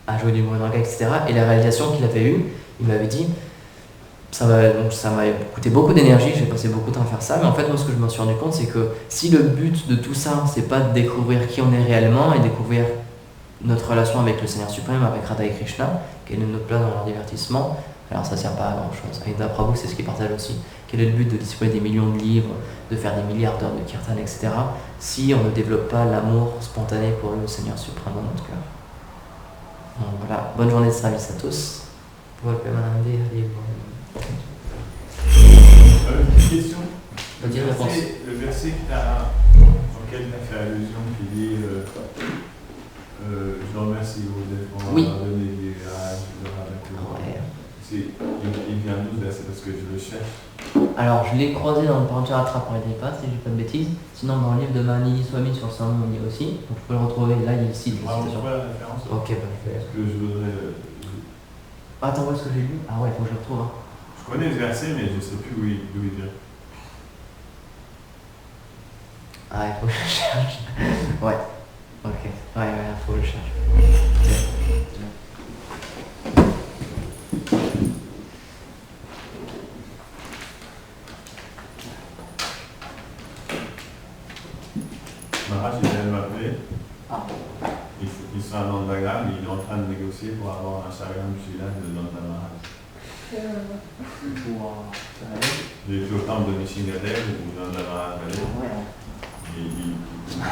A: à jouer du mridanga, etc. Et la réalisation qu'il avait eue, il m'avait dit, ça m'a coûté beaucoup d'énergie, j'ai passé beaucoup de temps à faire ça, mais en fait, moi, ce que je me suis rendu compte, c'est que si le but de tout ça, c'est pas de découvrir qui on est réellement et découvrir notre relation avec le Seigneur suprême, avec Radha et Krishna, quelle est notre place dans leur divertissement, alors ça sert pas à grand chose. Aïda Prabhu, c'est ce qu'il partage aussi. Quel est le but de distribuer des millions de livres, de faire des milliards d'heures de kirtan, etc., si on ne développe pas l'amour spontané pour le Seigneur suprême dans notre cœur. Donc voilà, bonne journée de service à tous.
D: Petite question.
A: Vas-y, réponse.
D: Le verset auquel tu as fait allusion, qui dit je remercie vos aides pour
A: Oui.
D: m'avoir donné des virages,
A: Ouais.
D: il vient d'où ce verset parce que je le cherche.
A: Alors, je l'ai croisé dans le Pancharatra Paridepa, si je dis pas de bêtises. Sinon, dans le livre de Mahani Swami sur son nom, il y a aussi. Donc, je peux le retrouver. Là, il cite les
D: Vraiment
A: citations.
D: pas la référence.
A: Ok, bonne
D: Parce que je voudrais.
A: Attends, où est-ce que j'ai lu? Ah ouais, il faut que je le retrouve. Hein.
D: Je connais ce verset, mais je ne sais plus d'où il vient.
A: Ah, il faut que je le cherche. Ouais. Ok. Ouais, il faut que je le cherche.
D: Maharaj, il vient de m'appeler.
A: Ah.
D: Ils sont à Nandagram, il est en train de négocier pour avoir un chariot Shila de Nanda Maharaj. J'ai été au temple de Nishingadev où Nanda Maharaj allait.
A: Ouais.
D: Et il